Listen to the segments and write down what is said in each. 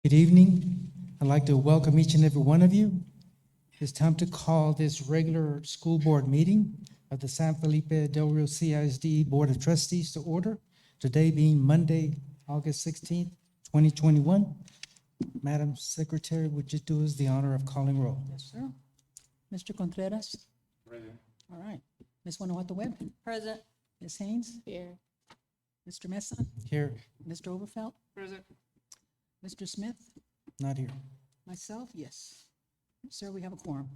Good evening. I'd like to welcome each and every one of you. It's time to call this regular school board meeting of the San Felipe Del Rio Cisd Board of Trustees to order. Today being Monday, August 16th, 2021. Madam Secretary, would you do us the honor of calling roll? Yes, sir. Mr. Contreras? Present. All right. Ms. Guanajuato Webb? Present. Ms. Haynes? Here. Mr. Mesa? Here, Mr. Overfelt? Present. Mr. Smith? not here. Myself, yes. Sir, we have a quorum.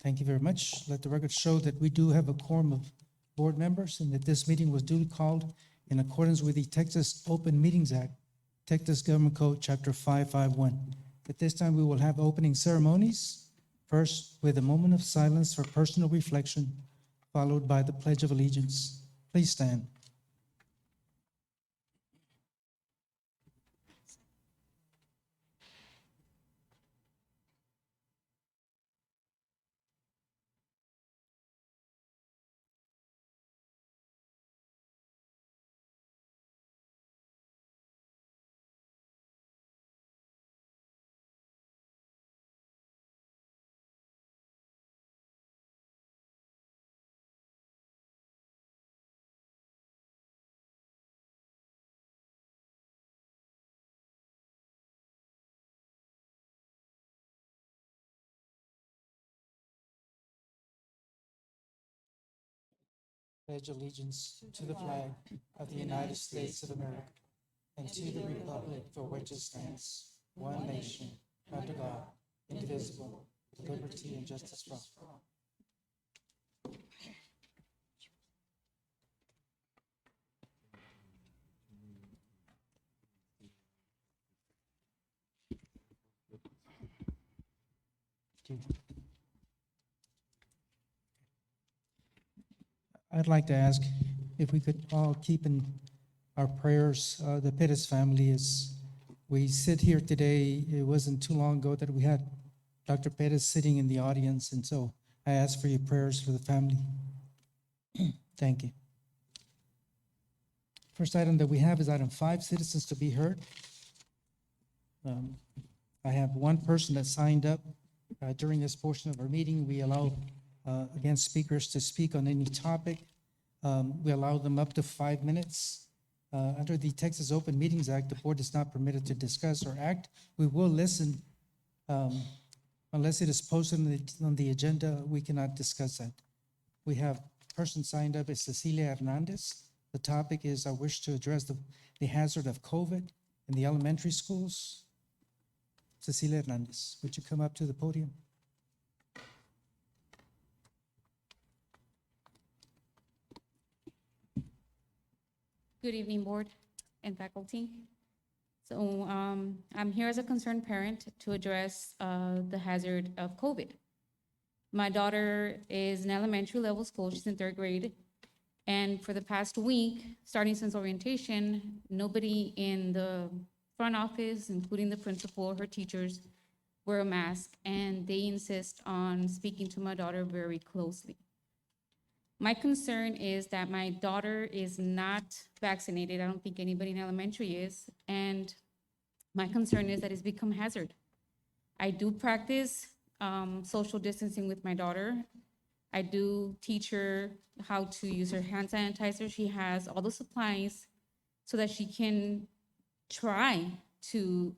Thank you very much. Let the record show that we do have a quorum of board members and that this meeting was duly called in accordance with the Texas Open Meetings Act, Texas Government Code, Chapter 551. At this time, we will have opening ceremonies, first with a moment of silence for personal reflection, followed by the Pledge of Allegiance. Please stand. Pledge allegiance to the flag of the United States of America and to the republic for which it stands, one nation, under God, indivisible, with liberty and justice for all. I'd like to ask if we could all keep in our prayers the Pettis family as we sit here today. It wasn't too long ago that we had Dr. Pettis sitting in the audience, and so I ask for your prayers for the family. Thank you. First item that we have is item 5, citizens to be heard. I have one person that signed up during this portion of our meeting. We allow again, speakers to speak on any topic. We allow them up to 5 minutes. Under the Texas Open Meetings Act, the board is not permitted to discuss or act. We will listen unless it is posted on the agenda. We cannot discuss that. We have a person signed up as Cecilia Hernandez. The topic is I wish to address the hazard of COVID in the elementary schools. Cecilia Hernandez, would you come up to the podium? Good evening, board and faculty. So I'm here as a concerned parent to address the hazard of COVID. My daughter is in elementary level school. She's in 3rd grade. And for the past week, starting since orientation, nobody in the front office, including the principal, her teachers, wear a mask, and they insist on speaking to my daughter very closely. My concern is that my daughter is not vaccinated. I don't think anybody in elementary is. And my concern is that it's become hazard. I do practice social distancing with my daughter. I do teach her how to use her hand sanitizer. She has all the supplies so that she can try to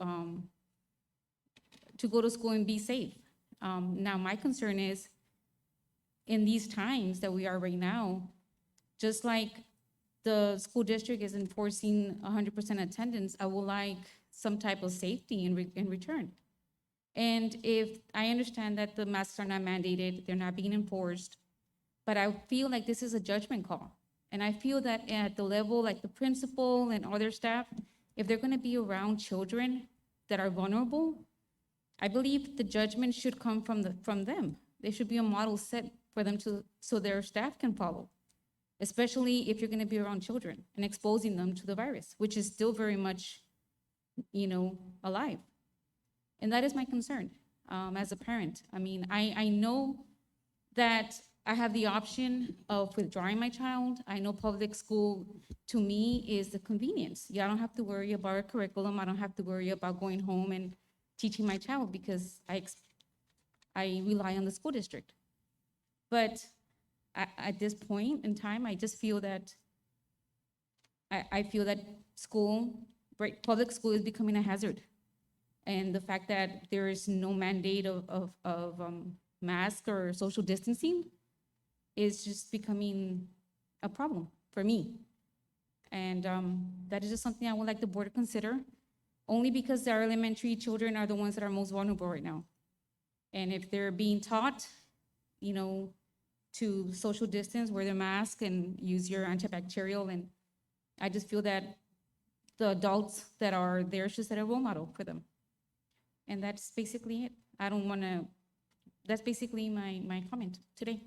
go to school and be safe. Now, my concern is, in these times that we are right now, just like the school district is enforcing 100% attendance, I would like some type of safety in return. And if I understand that the masks are not mandated, they're not being enforced, but I feel like this is a judgment call. And I feel that at the level, like the principal and other staff, if they're gonna be around children that are vulnerable, I believe the judgment should come from them. There should be a model set for them so their staff can follow, especially if you're gonna be around children and exposing them to the virus, which is still very much, alive. And that is my concern as a parent. I mean, I know that I have the option of withdrawing my child. I know public school, to me, is the convenience. Yeah, I don't have to worry about a curriculum. I don't have to worry about going home and teaching my child because I rely on the school district. But at this point in time, I just feel that I feel that public school is becoming a hazard. And the fact that there is no mandate of mask or social distancing is just becoming a problem for me. And that is just something I would like the board to consider, only because our elementary children are the ones that are most vulnerable right now. And if they're being taught, to social distance, wear their mask and use your antibacterial, and I just feel that the adults that are there should set a role model for them. And that's basically it. That's basically my comment today.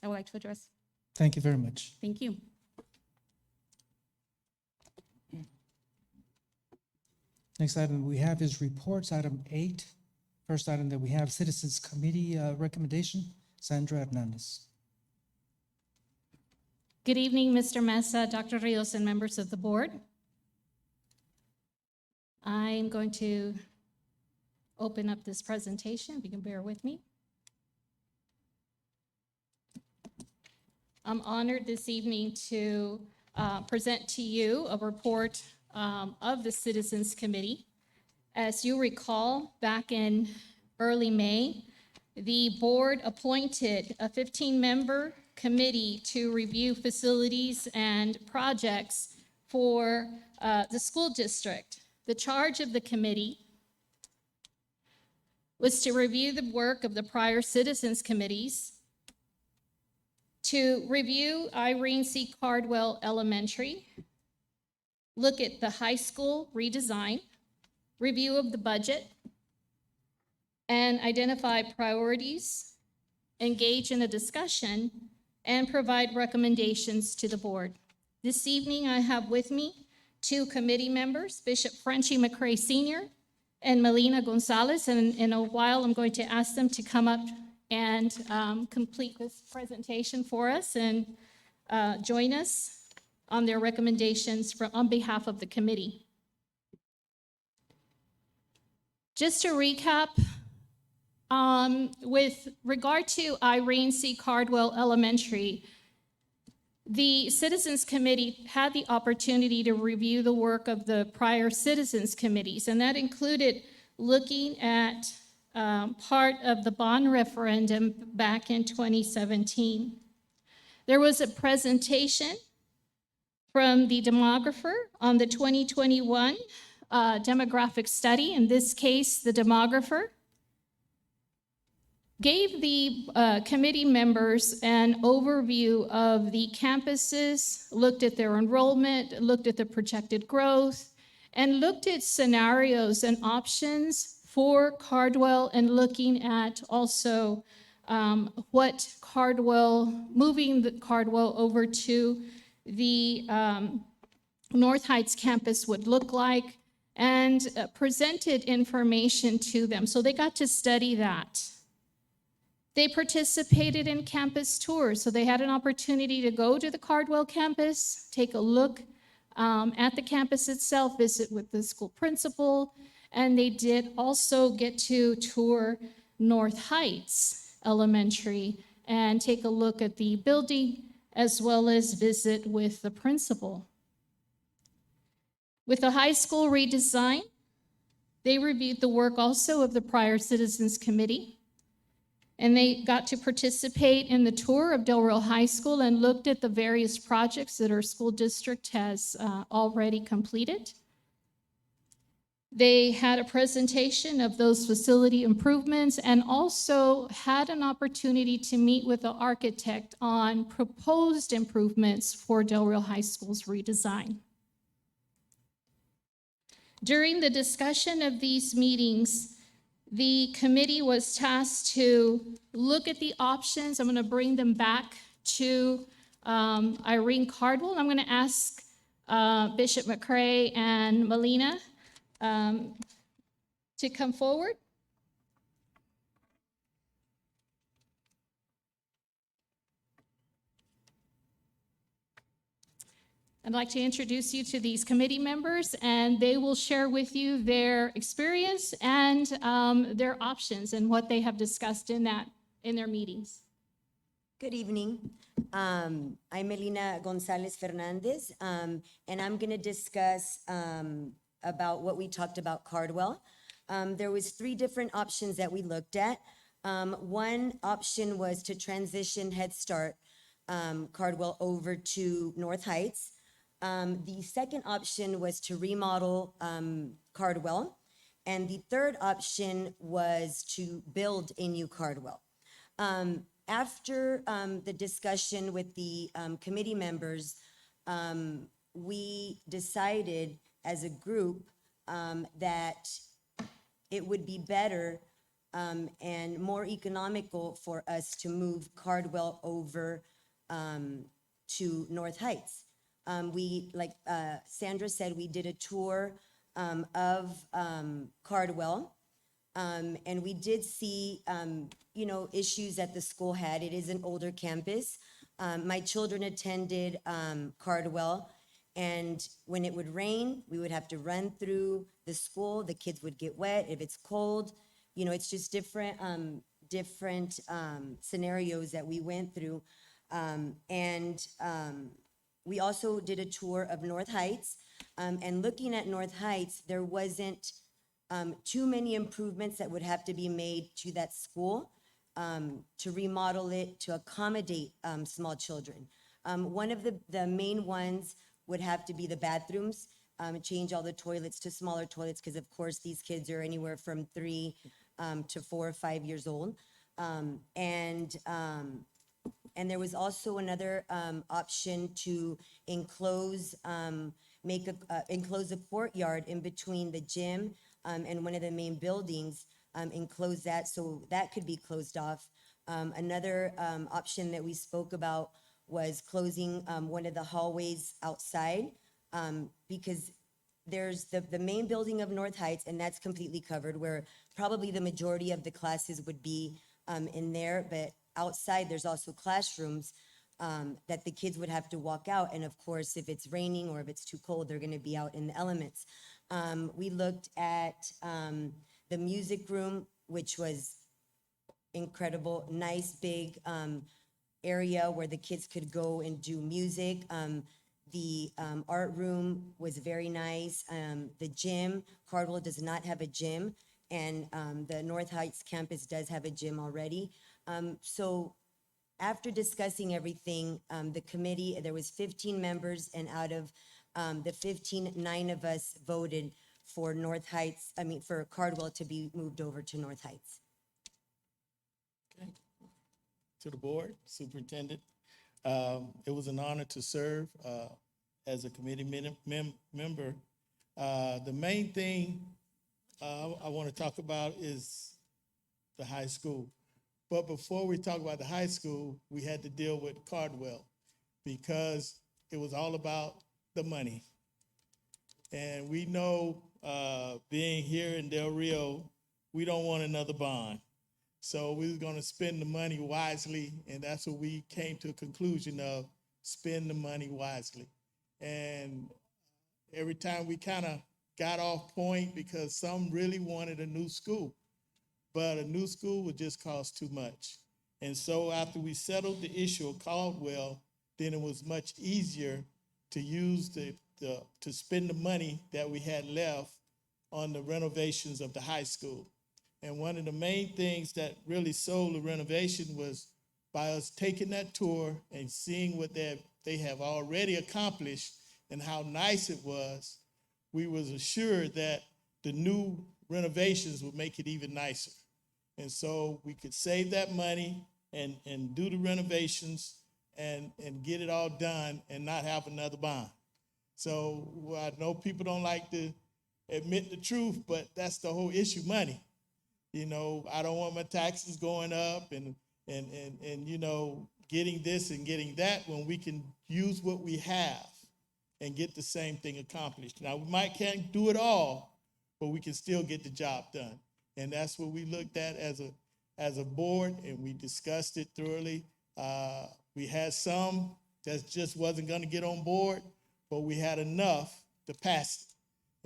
I would like to address. Thank you very much. Thank you. Next item we have is reports, item 8. First item that we have, Citizens Committee recommendation, Sandra Hernandez. Good evening, Mr. Mesa, Dr. Rios, and members of the board. I'm going to open up this presentation, if you can bear with me. I'm honored this evening to present to you a report of the Citizens Committee. As you recall, back in early May, the board appointed a 15-member committee to review facilities and projects for the school district. The charge of the committee was to review the work of the prior citizens committees, to review Irene C. Cardwell Elementary, look at the high school redesign, review of the budget, and identify priorities, engage in a discussion, and provide recommendations to the board. This evening, I have with me 2 committee members, Bishop Frenchie McCrae Sr. and Melina Gonzalez, and in a while, I'm going to ask them to come up and complete this presentation for us and join us on their recommendations on behalf of the committee. Just to recap, with regard to Irene C. Cardwell Elementary, the Citizens Committee had the opportunity to review the work of the prior Citizens Committees, and that included looking at part of the bond referendum back in 2017. There was a presentation from the demographer on the 2021 demographic study. In this case, the demographer gave the committee members an overview of the campuses, looked at their enrollment, looked at the projected growth, and looked at scenarios and options for Cardwell, and looking at also what moving the Cardwell over to the North Heights campus would look like, and presented information to them. So they got to study that. They participated in campus tours, so they had an opportunity to go to the Cardwell campus, take a look at the campus itself, visit with the school principal, and they did also get to tour North Heights Elementary and take a look at the building, as well as visit with the principal. With the high school redesign, they reviewed the work also of the prior Citizens Committee, and they got to participate in the tour of Del Rio High School and looked at the various projects that our school district has already completed. They had a presentation of those facility improvements and also had an opportunity to meet with the architect on proposed improvements for Del Rio High School's redesign. During the discussion of these meetings, the committee was tasked to look at the options. I'm going to bring them back to Irene Cardwell. I'm going to ask Bishop McCrae and Melina to come forward. I'd like to introduce you to these committee members, and they will share with you their experience and their options and what they have discussed in their meetings. Good evening. I'm Melina Gonzalez Fernandez, and I'm going to discuss about what we talked about Cardwell. There was 3 different options that we looked at. One option was to transition Head Start Cardwell over to North Heights. The second option was to remodel Cardwell, and the third option was to build a new Cardwell. After the discussion with the committee members, we decided as a group that it would be better and more economical for us to move Cardwell over to North Heights. We, like Sandra said, we did a tour of Cardwell. And we did see, issues that the school had. It is an older campus. My children attended Cardwell, and when it would rain, we would have to run through the school. The kids would get wet. If it's cold, it's just different scenarios that we went through. We also did a tour of North Heights, and looking at North Heights, there wasn't too many improvements that would have to be made to that school to remodel it to accommodate small children. One of the main ones would have to be the bathrooms, change all the toilets to smaller toilets, because of course these kids are anywhere from 3 to 4 or 5 years old. And there was also another option to enclose a courtyard in between the gym and one of the main buildings, enclose that so that could be closed off. Another option that we spoke about was closing one of the hallways outside, because there's the main building of North Heights, and that's completely covered, where probably the majority of the classes would be in there, but outside there's also classrooms that the kids would have to walk out, and of course, if it's raining or if it's too cold, they're gonna be out in the elements. We looked at the music room, which was incredible, nice, big area where the kids could go and do music. The art room was very nice. The gym, Cardwell does not have a gym, and the North Heights campus does have a gym already. So after discussing everything, the committee, there was 15 members, and out of the 15, 9 of us voted for for Cardwell to be moved over to North Heights. Okay. To the board, superintendent. It was an honor to serve as a committee member. The main thing I want to talk about is the high school. But before we talk about the high school, we had to deal with Cardwell because it was all about the money. And we know, being here in Del Rio, we don't want another bond. So we was gonna spend the money wisely, and that's what we came to a conclusion of, spend the money wisely. And every time we kind of got off point because some really wanted a new school, but a new school would just cost too much. And so after we settled the issue of Caldwell, then it was much easier to use to spend the money that we had left on the renovations of the high school. And one of the main things that really sold the renovation was by us taking that tour and seeing what they have already accomplished and how nice it was, we was assured that the new renovations would make it even nicer. And so we could save that money and do the renovations and get it all done and not have another bond. So I know people don't like to admit the truth, but that's the whole issue, money. I don't want my taxes going up and getting this and getting that when we can use what we have and get the same thing accomplished. Now, we can't do it all, but we can still get the job done. And that's what we looked at as a board, and we discussed it thoroughly. We had some that just wasn't gonna get on board, but we had enough to pass it.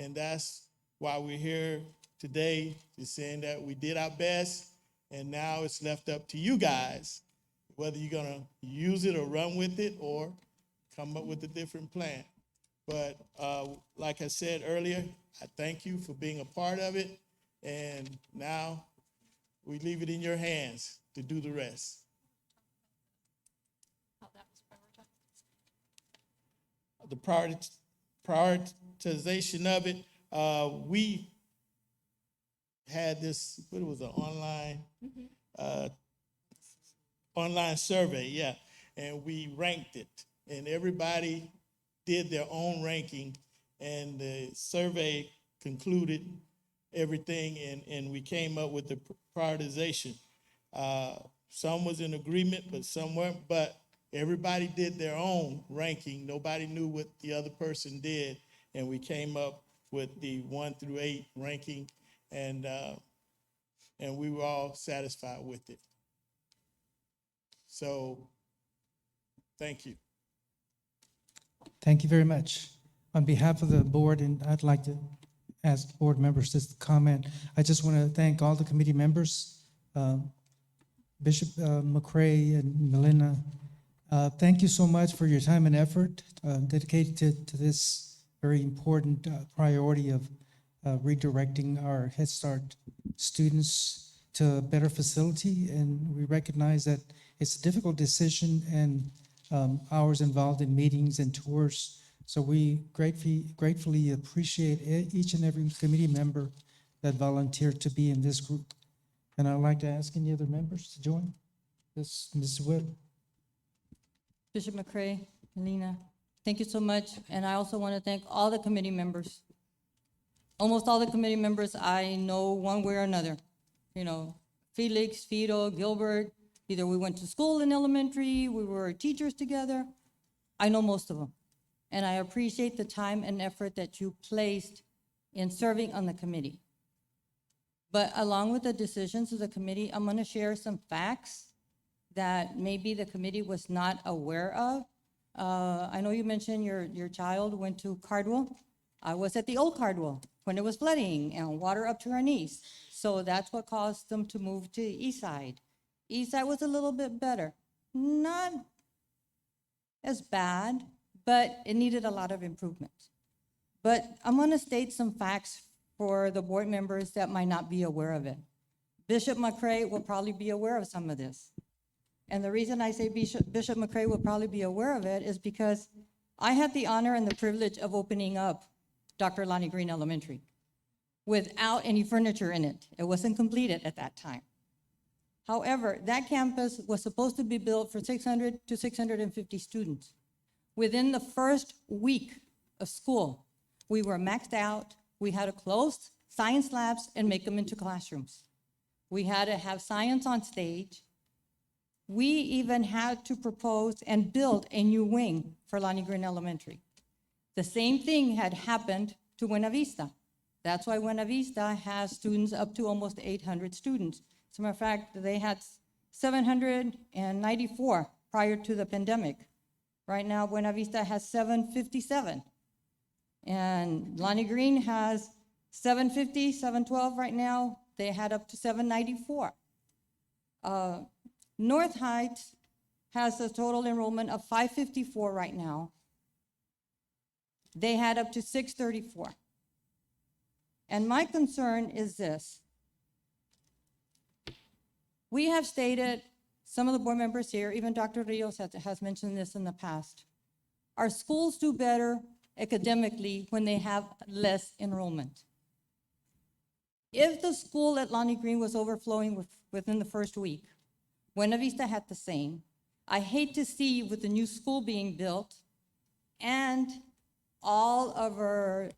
And that's why we're here today, just saying that we did our best, and now it's left up to you guys, whether you're gonna use it or run with it or come up with a different plan. But like I said earlier, I thank you for being a part of it, and now we leave it in your hands to do the rest. The prioritization of it, we had this, what was it, online survey, yeah, and we ranked it, and everybody did their own ranking, and the survey concluded everything, and we came up with the prioritization. Some was in agreement, but some weren't, but everybody did their own ranking. Nobody knew what the other person did, and we came up with the 1 through 8 ranking, and we were all satisfied with it. So, thank you. Thank you very much. On behalf of the board, and I'd like to ask board members just to comment. I just want to thank all the committee members, Bishop McCray and Melina. Thank you so much for your time and effort dedicated to this very important priority of redirecting our Head Start students to a better facility. And we recognize that it's a difficult decision and hours involved in meetings and tours. So we gratefully appreciate each and every committee member that volunteered to be in this group. And I'd like to ask any other members to join. This, Ms. Wood. Bishop McCray, Melina, thank you so much. And I also want to thank all the committee members. Almost all the committee members I know one way or another. You know, Felix, Fido, Gilbert, either we went to school in elementary, we were teachers together. I know most of them. And I appreciate the time and effort that you placed in serving on the committee. But along with the decisions of the committee, I'm going to share some facts that maybe the committee was not aware of. I know you mentioned your child went to Cardwell. I was at the old Cardwell when it was flooding and water up to our knees. So that's what caused them to move to Eastside. Eastside was a little bit better. Not as bad, but it needed a lot of improvement. But I'm going to state some facts for the board members that might not be aware of it. Bishop McCray will probably be aware of some of this. And the reason I say Bishop McCray will probably be aware of it is because I had the honor and the privilege of opening up Dr. Lonnie Green Elementary without any furniture in it. It wasn't completed at that time. However, that campus was supposed to be built for 600 to 650 students. Within the first week of school, we were maxed out. We had to close science labs and make them into classrooms. We had to have science on stage. We even had to propose and build a new wing for Lonnie Green Elementary. The same thing had happened to Buena Vista. That's why Buena Vista has students up to almost 800 students. As a matter of fact, they had 794 prior to the pandemic. Right now, Buena Vista has 757. And Lonnie Green has 750, 712 right now. They had up to 794. North Heights has a total enrollment of 554 right now. They had up to 634. And my concern is this. We have stated, some of the board members here, even Dr. Rios has mentioned this in the past. Our schools do better academically when they have less enrollment. If the school at Lonnie Green was overflowing within the first week, Buena Vista had the same. I hate to see with the new school being built and all of our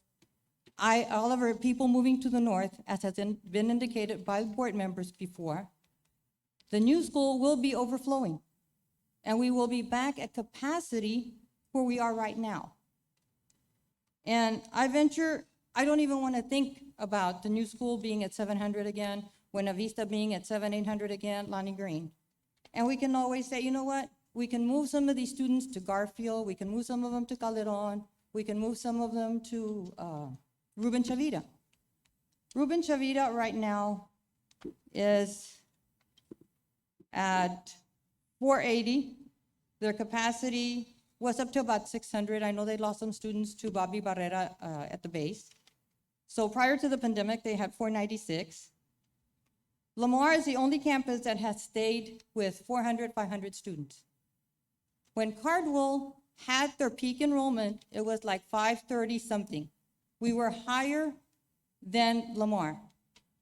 people moving to the north, as has been indicated by the board members before, the new school will be overflowing. And we will be back at capacity where we are right now. And I don't even want to think about the new school being at 700 again, Buena Vista being at 800 again, Lonnie Green. And we can always say, you know what? We can move some of these students to Garfield. We can move some of them to Calderon. We can move some of them to Ruben Chavita. Ruben Chavita right now is at 480. Their capacity was up to about 600. I know they lost some students to Bobby Barrera at the base. So prior to the pandemic, they had 496. Lamar is the only campus that has stayed with 400, 500 students. When Cardwell had their peak enrollment, it was like 530 something. We were higher than Lamar,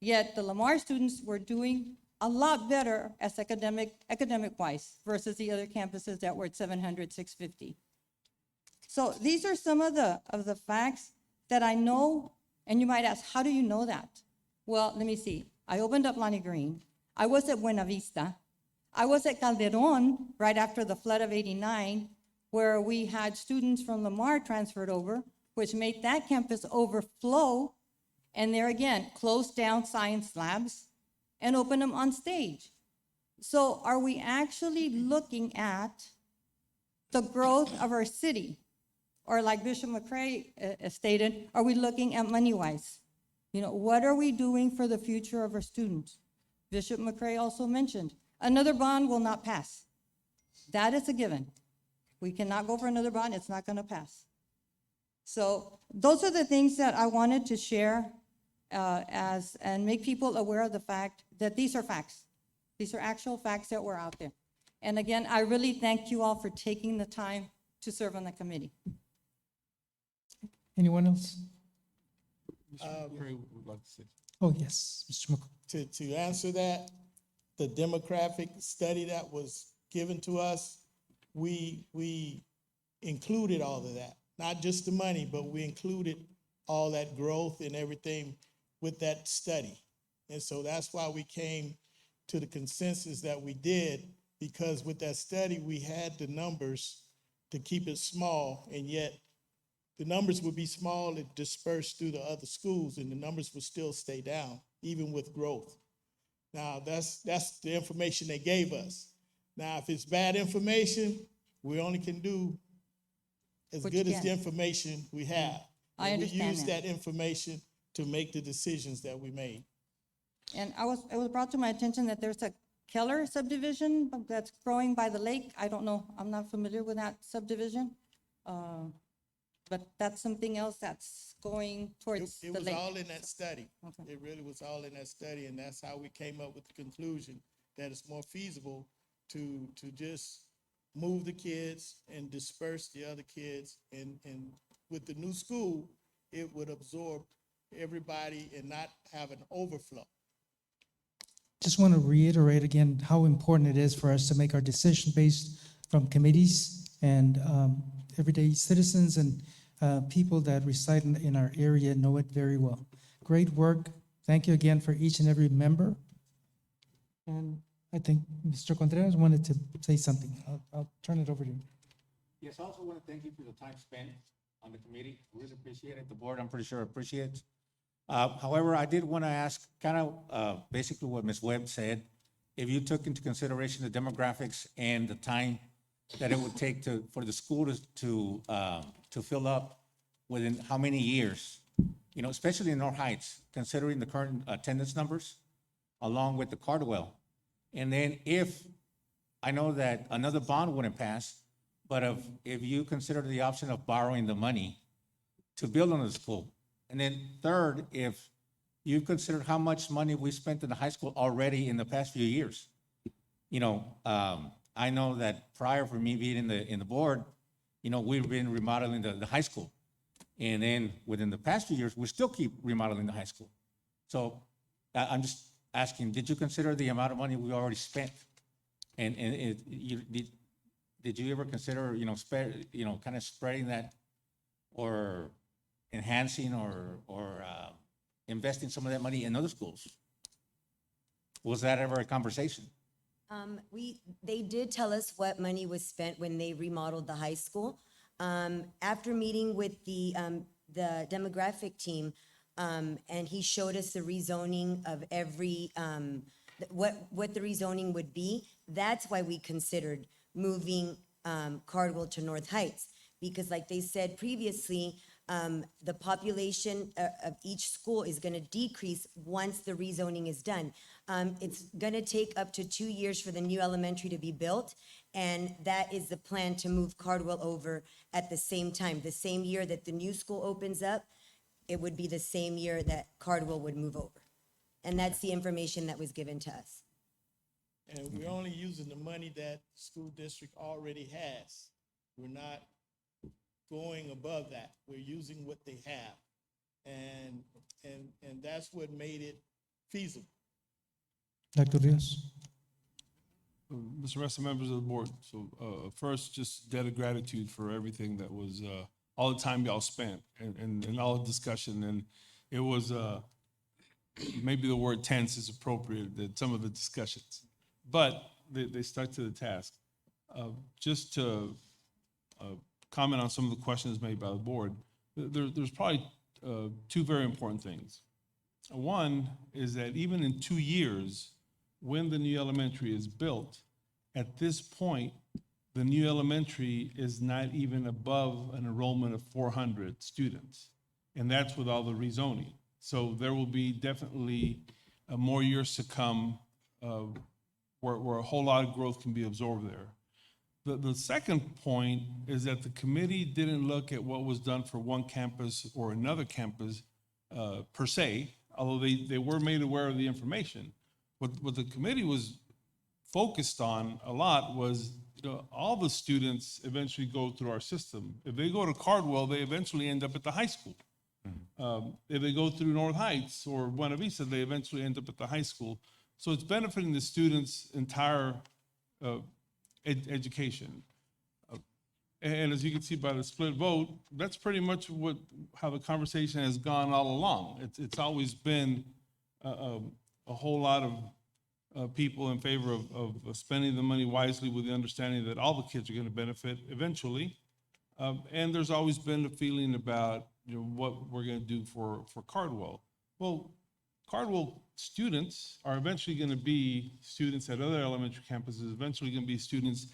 yet the Lamar students were doing a lot better as academic-wise versus the other campuses that were at 700, 650. So these are some of the facts that I know, and you might ask, how do you know that? Well, let me see. I opened up Lonnie Green. I was at Buena Vista. I was at Calderon right after the flood of '89, where we had students from Lamar transferred over, which made that campus overflow. And there again, closed down science labs and opened them on stage. So are we actually looking at the growth of our city? Or like Bishop McCray stated, are we looking at money-wise? You know, what are we doing for the future of our students? Bishop McCray also mentioned, another bond will not pass. That is a given. We cannot go for another bond, it's not gonna pass. So those are the things that I wanted to share and make people aware of the fact that these are facts. These are actual facts that were out there. And again, I really thank you all for taking the time to serve on the committee. Anyone else? Um, Oh, yes, Mr. McCoy. To answer that, the demographic study that was given to us, we included all of that. Not just the money, but we included all that growth and everything with that study. And so that's why we came to the consensus that we did, because with that study, we had the numbers to keep it small, and yet the numbers would be small and dispersed through the other schools, and the numbers would still stay down, even with growth. Now, that's the information they gave us. Now, if it's bad information, we only can do as What good you as can. the information we have. I And understand we used that. that information to make the decisions that we made. And it was brought to my attention that there's a Keller subdivision that's growing by the lake. I don't know, I'm not familiar with that subdivision. But that's something else that's going towards It the was lake. all in that study. Okay. It really was all in that study, and that's how we came up with the conclusion that it's more feasible to just move the kids and disperse the other kids. And with the new school, it would absorb everybody and not have an overflow. Just want to reiterate again how important it is for us to make our decision based from committees and everyday citizens and people that reside in our area know it very well. Great work. Thank you again for each and every member. And I think Mr. Contreras wanted to say something. I'll turn it over to you. Yes, I also want to thank you for the time spent on the committee. Really appreciate it. The board, I'm pretty sure appreciates. However, I did want to ask kind of basically what Ms. Webb said. If you took into consideration the demographics and the time that it would take for the school to fill up within how many years, you know, especially in North Heights, considering the current attendance numbers, along with the Cardwell. And then I know that another bond wouldn't pass, but if you consider the option of borrowing the money to build on the school. And then third, if you consider how much money we spent in the high school already in the past few years. You know, I know that prior for me being in the board, you know, we've been remodeling the high school. And then within the past few years, we still keep remodeling the high school. So I'm just asking, did you consider the amount of money we already spent? And did you ever consider, you know, kind of spreading that or enhancing or investing some of that money in other schools? Was that ever a conversation? They did tell us what money was spent when they remodeled the high school. After meeting with the demographic team, and he showed us the rezoning of every, what the rezoning would be, that's why we considered moving Cardwell to North Heights, because like they said previously, the population of each school is gonna decrease once the rezoning is done. It's gonna take up to 2 years for the new elementary to be built, and that is the plan to move Cardwell over at the same time. The same year that the new school opens up, it would be the same year that Cardwell would move over. And that's the information that was given to us. And we're only using the money that the school district already has. We're not going above that. We're using what they have. And that's what made it feasible. Dr. Rios? Mr. Rest, members of the board, so first, just debt of gratitude for everything that was, all the time y'all spent and all the discussion. And it was, maybe the word tense is appropriate, that some of the discussions, but they stuck to the task. Just to comment on some of the questions made by the board, there's probably two very important things. One is that even in 2 years, when the new elementary is built, at this point, the new elementary is not even above an enrollment of 400 students. And that's with all the rezoning. So there will be definitely more years to come where a whole lot of growth can be absorbed there. The second point is that the committee didn't look at what was done for one campus or another campus per se, although they were made aware of the information. What the committee was focused on a lot was, all the students eventually go through our system. If they go to Cardwell, they eventually end up at the high school. If they go through North Heights or Buena Vista, they eventually end up at the high school. So it's benefiting the students' entire education. And as you can see by the split vote, that's pretty much how the conversation has gone all along. It's always been a whole lot of people in favor of spending the money wisely with the understanding that all the kids are going to benefit eventually. And there's always been a feeling about what we're going to do for Cardwell. Well, Cardwell students are eventually going to be students at other elementary campuses, eventually going to be students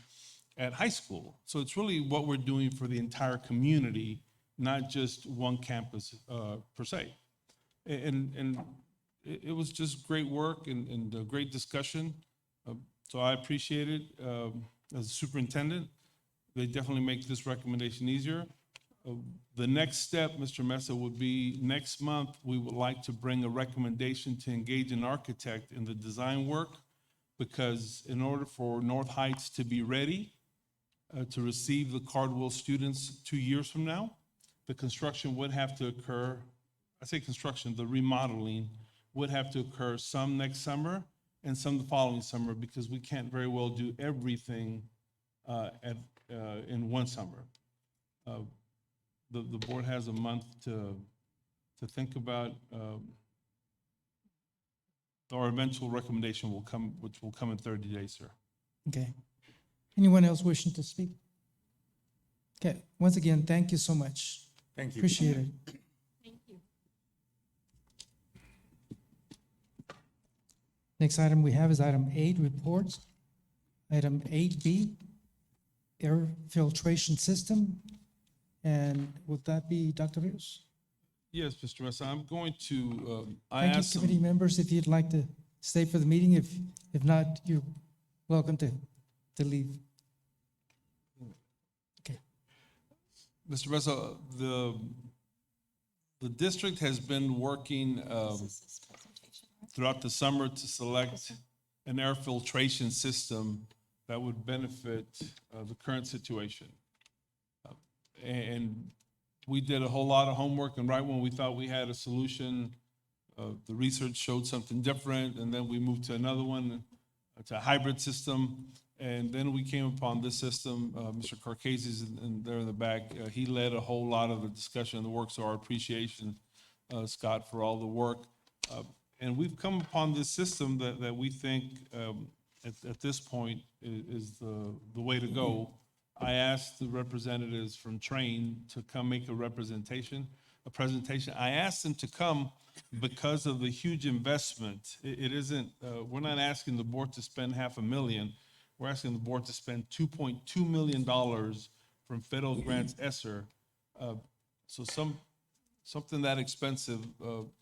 at high school. So it's really what we're doing for the entire community, not just one campus per se. And it was just great work and a great discussion. So I appreciate it. As a superintendent, they definitely make this recommendation easier. The next step, Mr. Mesa, would be next month, we would like to bring a recommendation to engage an architect in the design work, because in order for North Heights to be ready to receive the Cardwell students 2 years from now, the construction would have to occur, I say construction, the remodeling would have to occur some next summer and some the following summer, because we can't very well do everything in one summer. The board has a month to think about, our eventual recommendation will come, which will come in 30 days, sir. Okay. Anyone else wishing to speak? Okay, once again, thank you so much. Thank you. Appreciate it. Thank you. Next item we have is item 8, reports. Item 8B, air filtration system. And would that be Dr. Rios? Yes, Mr. Mesa, I'm going to, I Thank you, asked committee members, if you'd like to stay for the meeting. If not, you're welcome to leave. Okay. Mr. Mesa, the district has been working throughout the summer to select an air filtration system that would benefit the current situation. And we did a whole lot of homework, and right when we thought we had a solution, the research showed something different, and then we moved to another one, to a hybrid system, and then we came upon this system. Mr. Carcasi's in there in the back. He led a whole lot of the discussion and the work, so our appreciation, Scott, for all the work. And we've come upon this system that we think at this point is the way to go. I asked the representatives from Train to come make a presentation. I asked them to come because of the huge investment. It isn't, we're not asking the board to spend $500,000. We're asking the board to spend $2.2 million from federal grants Esser. So something that expensive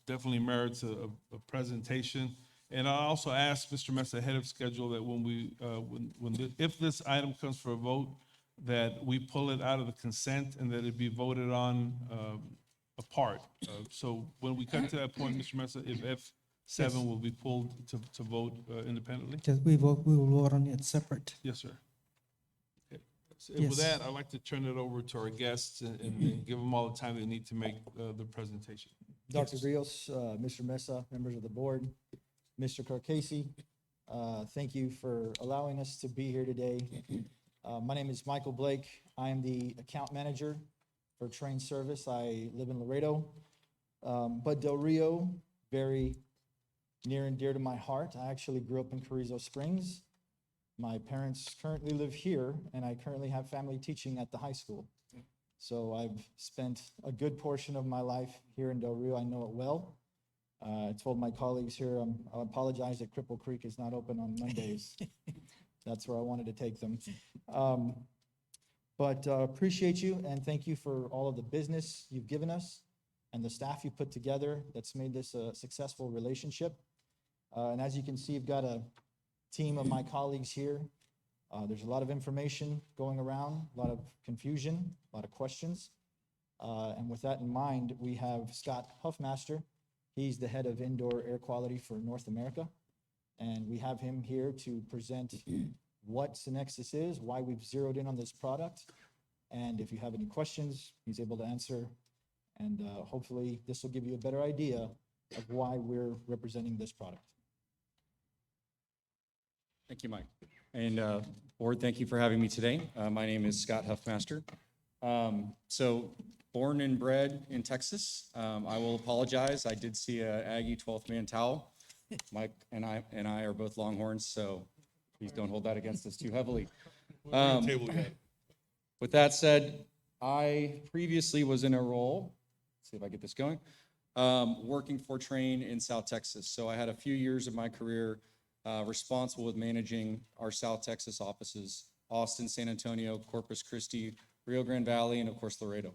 definitely merits a presentation. And I also asked Mr. Mesa ahead of schedule that if this item comes for a vote, that we pull it out of the consent and that it be voted on apart. So when we come to that point, Mr. Mesa, if F7 will be pulled to vote independently? Just we will vote on it separate. Yes, sir. Okay. So Yes. with that, I'd like to turn it over to our guests and give them all the time they need to make the presentation. Dr. Rios, Mr. Mesa, members of the board, Mr. Carcasi, thank you for allowing us to be here today. My name is Michael Blake. I am the account manager for Train Service. I live in Laredo. But Del Rio, very near and dear to my heart. I actually grew up in Carrizo Springs. My parents currently live here, and I currently have family teaching at the high school. So I've spent a good portion of my life here in Del Rio. I know it well. I told my colleagues here, I apologize that Cripple Creek is not open on Mondays. That's where I wanted to take them. But appreciate you and thank you for all of the business you've given us and the staff you put together that's made this a successful relationship. And as you can see, I've got a team of my colleagues here. There's a lot of information going around, a lot of confusion, a lot of questions. And with that in mind, we have Scott Huffmaster. He's the head of indoor air quality for North America. And we have him here to present what Synexus is, why we've zeroed in on this product. And if you have any questions, he's able to answer. And hopefully this will give you a better idea of why we're representing this product. Thank you, Mike. And board, thank you for having me today. My name is Scott Huffmaster. So born and bred in Texas. I will apologize. I did see a Aggie 12th man towel. Mike and I are both Longhorns, so please don't hold that against us too heavily. With that said, I previously was in a role, let's see if I get this going, working for Train in South Texas. So I had a few years of my career responsible with managing our South Texas offices, Austin, San Antonio, Corpus Christi, Rio Grande Valley, and of course, Laredo.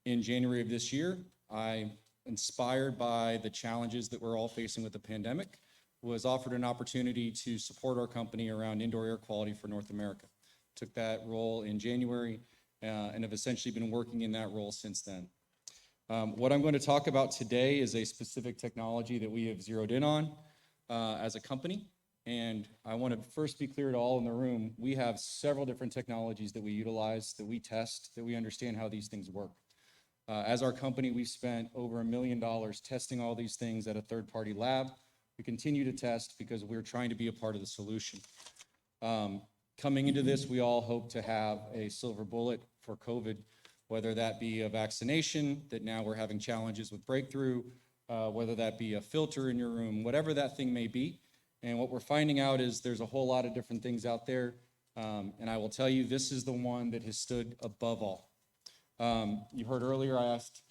In January of this year, I, inspired by the challenges that we're all facing with the pandemic, was offered an opportunity to support our company around indoor air quality for North America. Took that role in January and have essentially been working in that role since then. What I'm going to talk about today is a specific technology that we have zeroed in on as a company. And I want to first be clear to all in the room, we have several different technologies that we utilize, that we test, that we understand how these things work. As our company, we've spent over $1 million testing all these things at a third-party lab. We continue to test because we're trying to be a part of the solution. Coming into this, we all hope to have a silver bullet for COVID, whether that be a vaccination, that now we're having challenges with breakthrough, whether that be a filter in your room, whatever that thing may be. And what we're finding out is there's a whole lot of different things out there. And I will tell you, this is the one that has stood above all. You heard earlier, I asked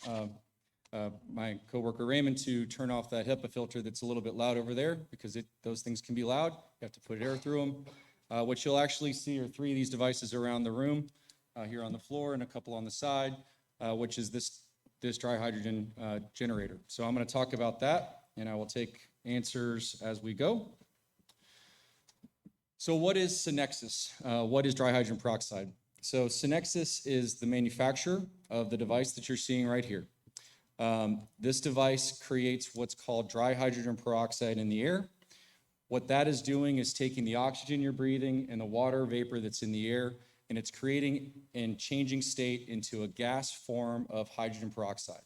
my coworker Raymond to turn off that Hipaa filter that's a little bit loud over there because those things can be loud. You have to put air through them. What you'll actually see are 3 of these devices around the room, here on the floor and a couple on the side, which is this dry hydrogen generator. So I'm going to talk about that, and I will take answers as we go. So what is Synexus? What is dry hydrogen peroxide? So Synexus is the manufacturer of the device that you're seeing right here. This device creates what's called dry hydrogen peroxide in the air. What that is doing is taking the oxygen you're breathing and the water vapor that's in the air, and it's creating and changing state into a gas form of hydrogen peroxide.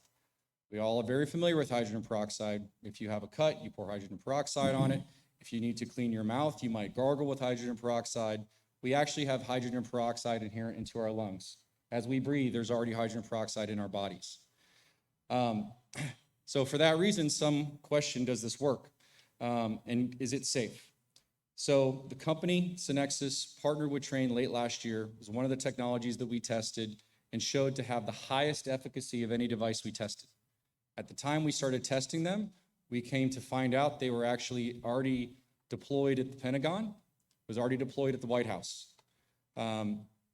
We all are very familiar with hydrogen peroxide. If you have a cut, you pour hydrogen peroxide on it. If you need to clean your mouth, you might gargle with hydrogen peroxide. We actually have hydrogen peroxide inherent into our lungs. As we breathe, there's already hydrogen peroxide in our bodies. So for that reason, some question, does this work? And is it safe? So the company, Synexus, partnered with Train late last year. It was one of the technologies that we tested and showed to have the highest efficacy of any device we tested. At the time we started testing them, we came to find out they were actually already deployed at the Pentagon, was already deployed at the White House.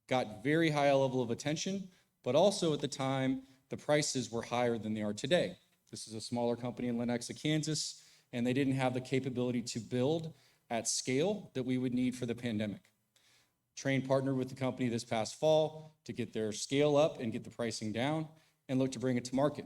got very high level of attention, but also at the time, the prices were higher than they are today. This is a smaller company in Lenexa, Kansas, and they didn't have the capability to build at scale that we would need for the pandemic. Trane partnered with the company this past fall to get their scale up and get the pricing down and look to bring it to market.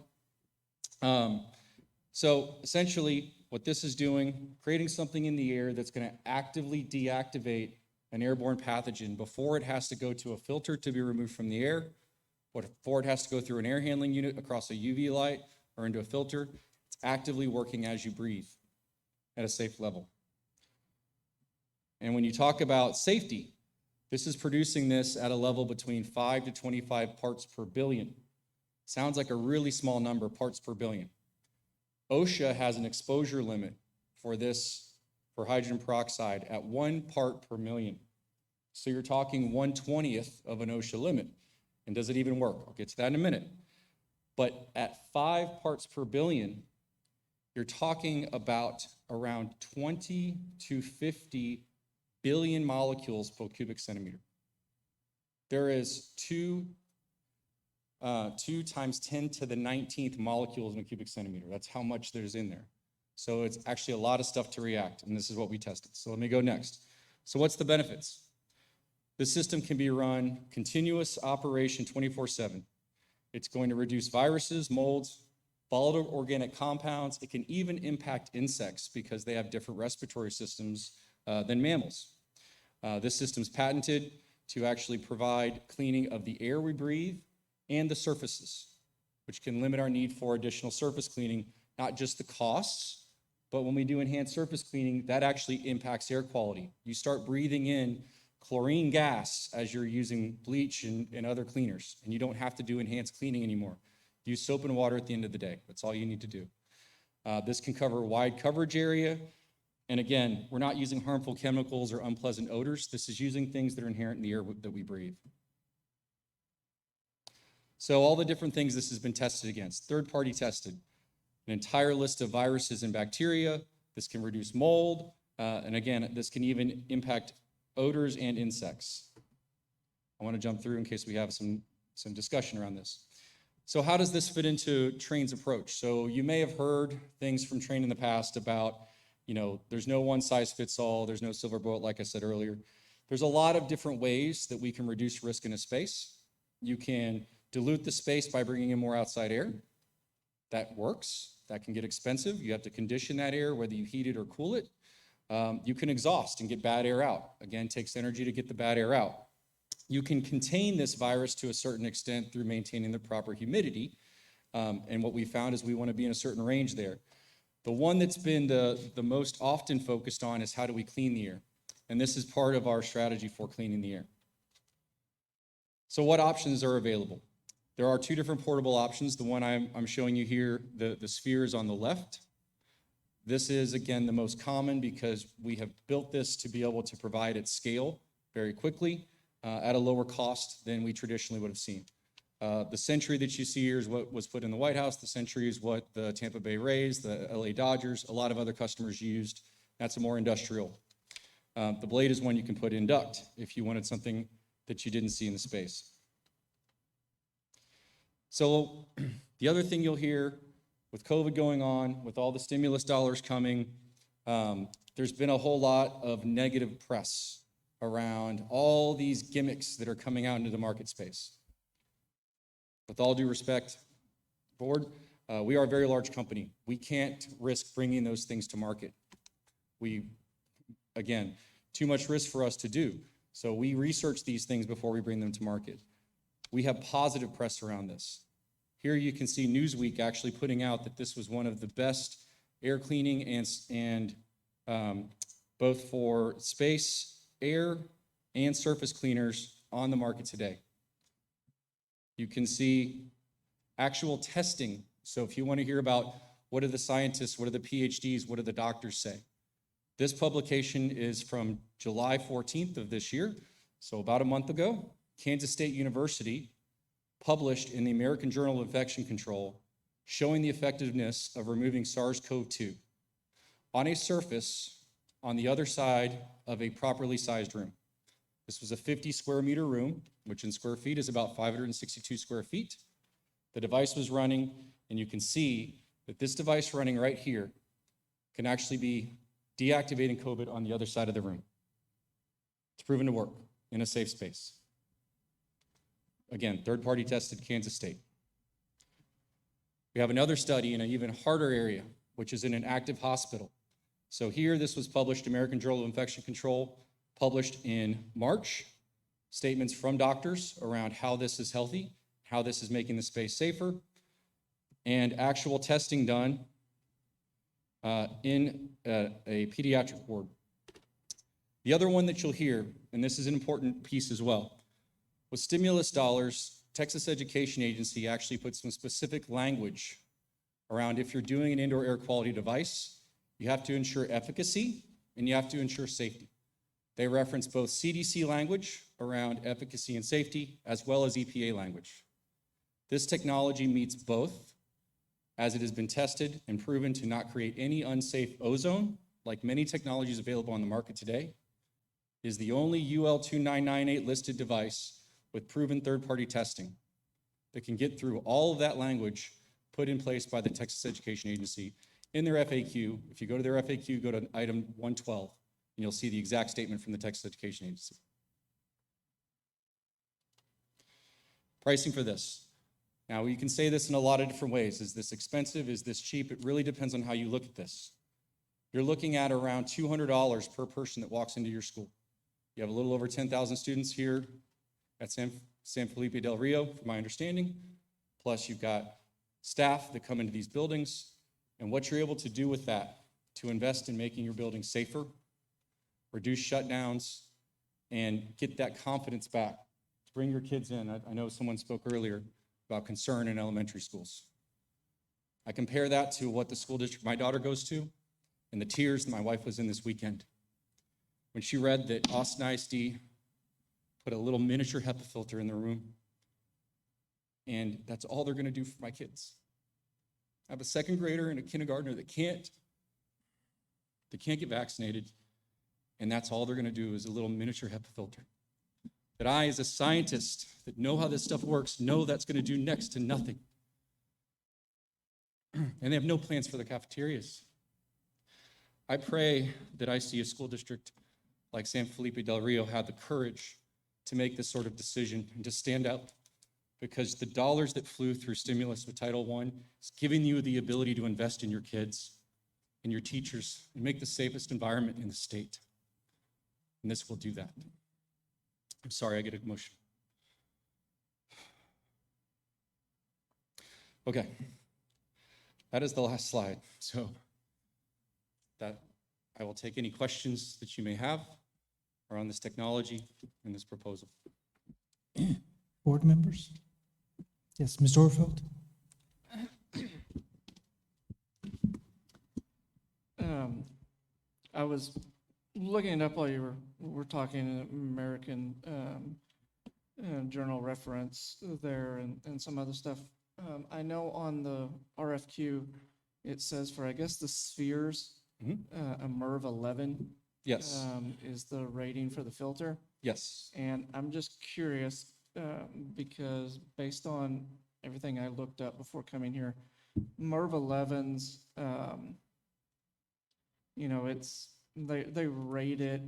So essentially, what this is doing, creating something in the air that's going to actively deactivate an airborne pathogen before it has to go to a filter to be removed from the air, before it has to go through an air handling unit across a UV light or into a filter. It's actively working as you breathe at a safe level. And when you talk about safety, this is producing this at a level between 5 to 25 parts per billion. Sounds like a really small number, parts per billion. OSHA has an exposure limit for this, for hydrogen peroxide, at 1 part per million. So you're talking 1/20th of an OSHA limit. And does it even work? I'll get to that in a minute. But at 5 parts per billion, you're talking about around 20 to 50 billion molecules per cubic centimeter. There is 2 times 10 to the 19th molecules in a cubic centimeter. That's how much there's in there. So it's actually a lot of stuff to react, and this is what we tested. So let me go next. So what's the benefits? The system can be run continuous operation 24/7. It's going to reduce viruses, molds, volatile organic compounds. It can even impact insects because they have different respiratory systems than mammals. This system's patented to actually provide cleaning of the air we breathe and the surfaces, which can limit our need for additional surface cleaning, not just the costs, but when we do enhanced surface cleaning, that actually impacts air quality. You start breathing in chlorine gas as you're using bleach and other cleaners, and you don't have to do enhanced cleaning anymore. Use soap and water at the end of the day. That's all you need to do. This can cover a wide coverage area. And again, we're not using harmful chemicals or unpleasant odors. This is using things that are inherent in the air that we breathe. So all the different things this has been tested against, third-party tested, an entire list of viruses and bacteria. This can reduce mold. And again, this can even impact odors and insects. I want to jump through in case we have some discussion around this. So how does this fit into Trane's approach? So you may have heard things from Trane in the past about, there's no one size fits all, there's no silver bullet, like I said earlier. There's a lot of different ways that we can reduce risk in a space. You can dilute the space by bringing in more outside air. That works. That can get expensive. You have to condition that air, whether you heat it or cool it. You can exhaust and get bad air out. Again, takes energy to get the bad air out. You can contain this virus to a certain extent through maintaining the proper humidity. And what we found is we want to be in a certain range there. The one that's been the most often focused on is how do we clean the air? And this is part of our strategy for cleaning the air. So what options are available? There are 2 different portable options. The one I'm showing you here, the sphere is on the left. This is, again, the most common because we have built this to be able to provide at scale very quickly at a lower cost than we traditionally would have seen. The Century that you see here is what was put in the White House. The Century is what the Tampa Bay Rays, the LA Dodgers, a lot of other customers used. That's a more industrial. The Blade is one you can put in duct if you wanted something that you didn't see in the space. So the other thing you'll hear with COVID going on, with all the stimulus dollars coming, there's been a whole lot of negative press around all these gimmicks that are coming out into the market space. With all due respect, board, we are a very large company. We can't risk bringing those things to market. Again, too much risk for us to do. So we research these things before we bring them to market. We have positive press around this. Here you can see Newsweek actually putting out that this was one of the best air cleaning and both for space, air, and surface cleaners on the market today. You can see actual testing. So if you want to hear about what do the scientists, what do the PhDs, what do the doctors say? This publication is from July 14th of this year, so about a month ago. Kansas State University published in the American Journal of Infection Control showing the effectiveness of removing SARS-CoV-2 on a surface on the other side of a properly sized room. This was a 50 square meter room, which in square feet is about 562 square feet. The device was running, and you can see that this device running right here can actually be deactivating COVID on the other side of the room. It's proven to work in a safe space. Again, third-party tested, Kansas State. We have another study in an even harder area, which is in an active hospital. So here, this was published, American Journal of Infection Control, published in March. Statements from doctors around how this is healthy, how this is making the space safer, and actual testing done in a pediatric ward. The other one that you'll hear, and this is an important piece as well, with stimulus dollars, Texas Education Agency actually put some specific language around if you're doing an indoor air quality device, you have to ensure efficacy and you have to ensure safety. They reference both CDC language around efficacy and safety, as well as EPA language. This technology meets both, as it has been tested and proven to not create any unsafe ozone, like many technologies available on the market today. It is the only UL 2998 listed device with proven third-party testing that can get through all of that language put in place by the Texas Education Agency in their FAQ. If you go to their FAQ, go to item 112, and you'll see the exact statement from the Texas Education Agency. Pricing for this. Now, you can say this in a lot of different ways. Is this expensive? Is this cheap? It really depends on how you look at this. You're looking at around $200 per person that walks into your school. You have a little over 10,000 students here at San Felipe del Rio, from my understanding. Plus, you've got staff that come into these buildings, and what you're able to do with that to invest in making your building safer, reduce shutdowns, and get that confidence back. Bring your kids in. I know someone spoke earlier about concern in elementary schools. I compare that to what the school district my daughter goes to and the tears that my wife was in this weekend when she read that Austin ISD put a little miniature HEPA filter in the room, and that's all they're going to do for my kids. I have a second grader and a kindergartner that can't get vaccinated, and that's all they're going to do is a little miniature HEPA filter. That I, as a scientist that know how this stuff works, know that's going to do next to nothing. And they have no plans for their cafeterias. I pray that I see a school district like San Felipe del Rio have the courage to make this sort of decision and to stand up, because the dollars that flew through stimulus with Title I is giving you the ability to invest in your kids and your teachers and make the safest environment in the state. And this will do that. I'm sorry, I get emotional. Okay, that is the last slide. So that I will take any questions that you may have around this technology and this proposal. Board members? Yes, Ms. Dorfeld? I was looking it up while you were talking, American Journal reference there and some other stuff. I know on the RFQ, it says for, I guess, the spheres, a MERV 11 Yes. is the rating for the filter. Yes. And I'm just curious, because based on everything I looked up before coming here, MERV 11s, you know, they rate it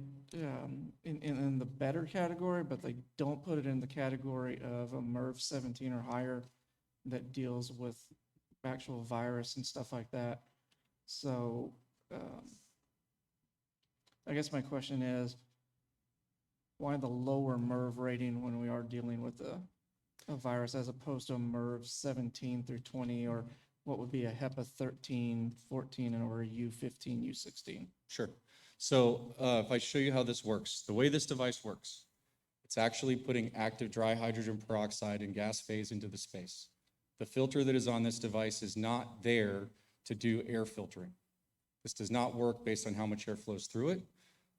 in the better category, but they don't put it in the category of a MERV 17 or higher that deals with actual virus and stuff like that. So I guess my question is, why the lower MERV rating when we are dealing with a virus as opposed to a MERV 17 through 20, or what would be a HEPA 13, 14, or a U15, U16? Sure. So if I show you how this works, the way this device works, it's actually putting active dry hydrogen peroxide in gas phase into the space. The filter that is on this device is not there to do air filtering. This does not work based on how much air flows through it.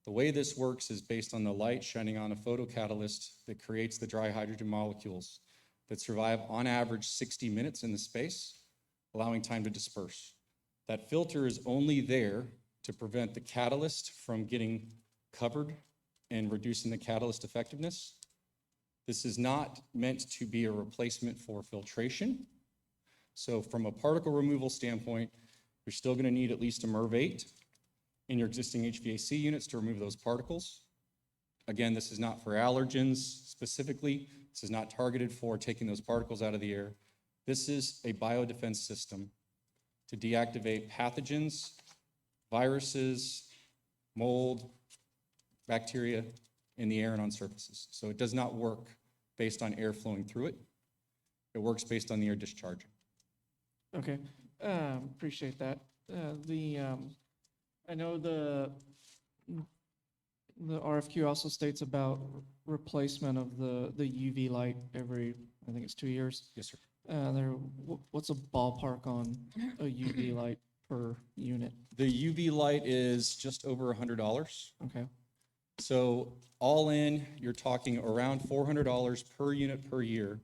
The way this works is based on the light shining on a photocatalyst that creates the dry hydrogen molecules that survive on average 60 minutes in the space, allowing time to disperse. That filter is only there to prevent the catalyst from getting covered in reducing the catalyst effectiveness. This is not meant to be a replacement for filtration. So from a particle removal standpoint, you're still going to need at least a MERV 8 in your existing HVAC units to remove those particles. Again, this is not for allergens specifically. This is not targeted for taking those particles out of the air. This is a biodefense system to deactivate pathogens, viruses, mold, bacteria in the air and on surfaces. So it does not work based on air flowing through it. It works based on the air discharging. Okay, appreciate that. I know the RFQ also states about replacement of the UV light every, I think it's 2 years. Yes, sir. What's a ballpark on a UV light per unit? The UV light is just over $100. Okay, So all in, you're talking around $400 per unit per year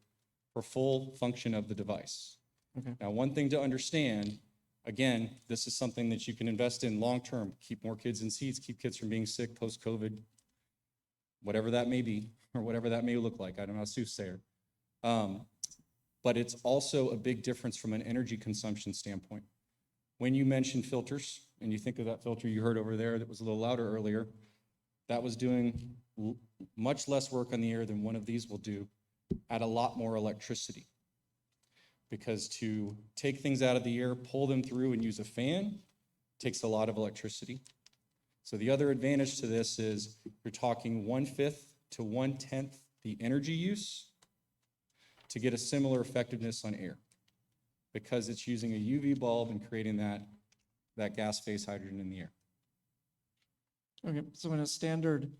for full function of the device. okay, Now, one thing to understand, again, this is something that you can invest in long-term, keep more kids in seats, keep kids from being sick post-COVID, whatever that may be, or whatever that may look like. I don't know, a soothsayer. But it's also a big difference from an energy consumption standpoint. When you mention filters, and you think of that filter you heard over there that was a little louder earlier, that was doing much less work on the air than one of these will do at a lot more electricity. Because to take things out of the air, pull them through and use a fan takes a lot of electricity. So the other advantage to this is you're talking 1/5 to 1/10 the energy use to get a similar effectiveness on air, because it's using a UV bulb and creating that gas phase hydrogen in the air. okay. So in a standard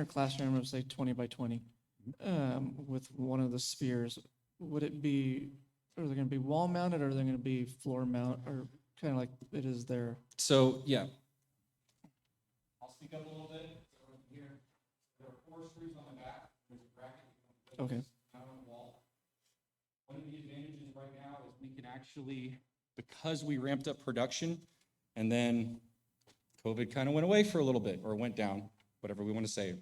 classroom of say 20 by 20, with one of the spheres, are they going to be wall mounted, or are they going to be floor mount, or kind of like it is there? So, yeah. I'll speak up a little bit. So here, there are 4 screws on the back. There's a bracket. Okay. Out on the wall. One of the advantages right now is we can actually, because we ramped up production and then COVID kind of went away for a little bit, or went down, whatever we want to say.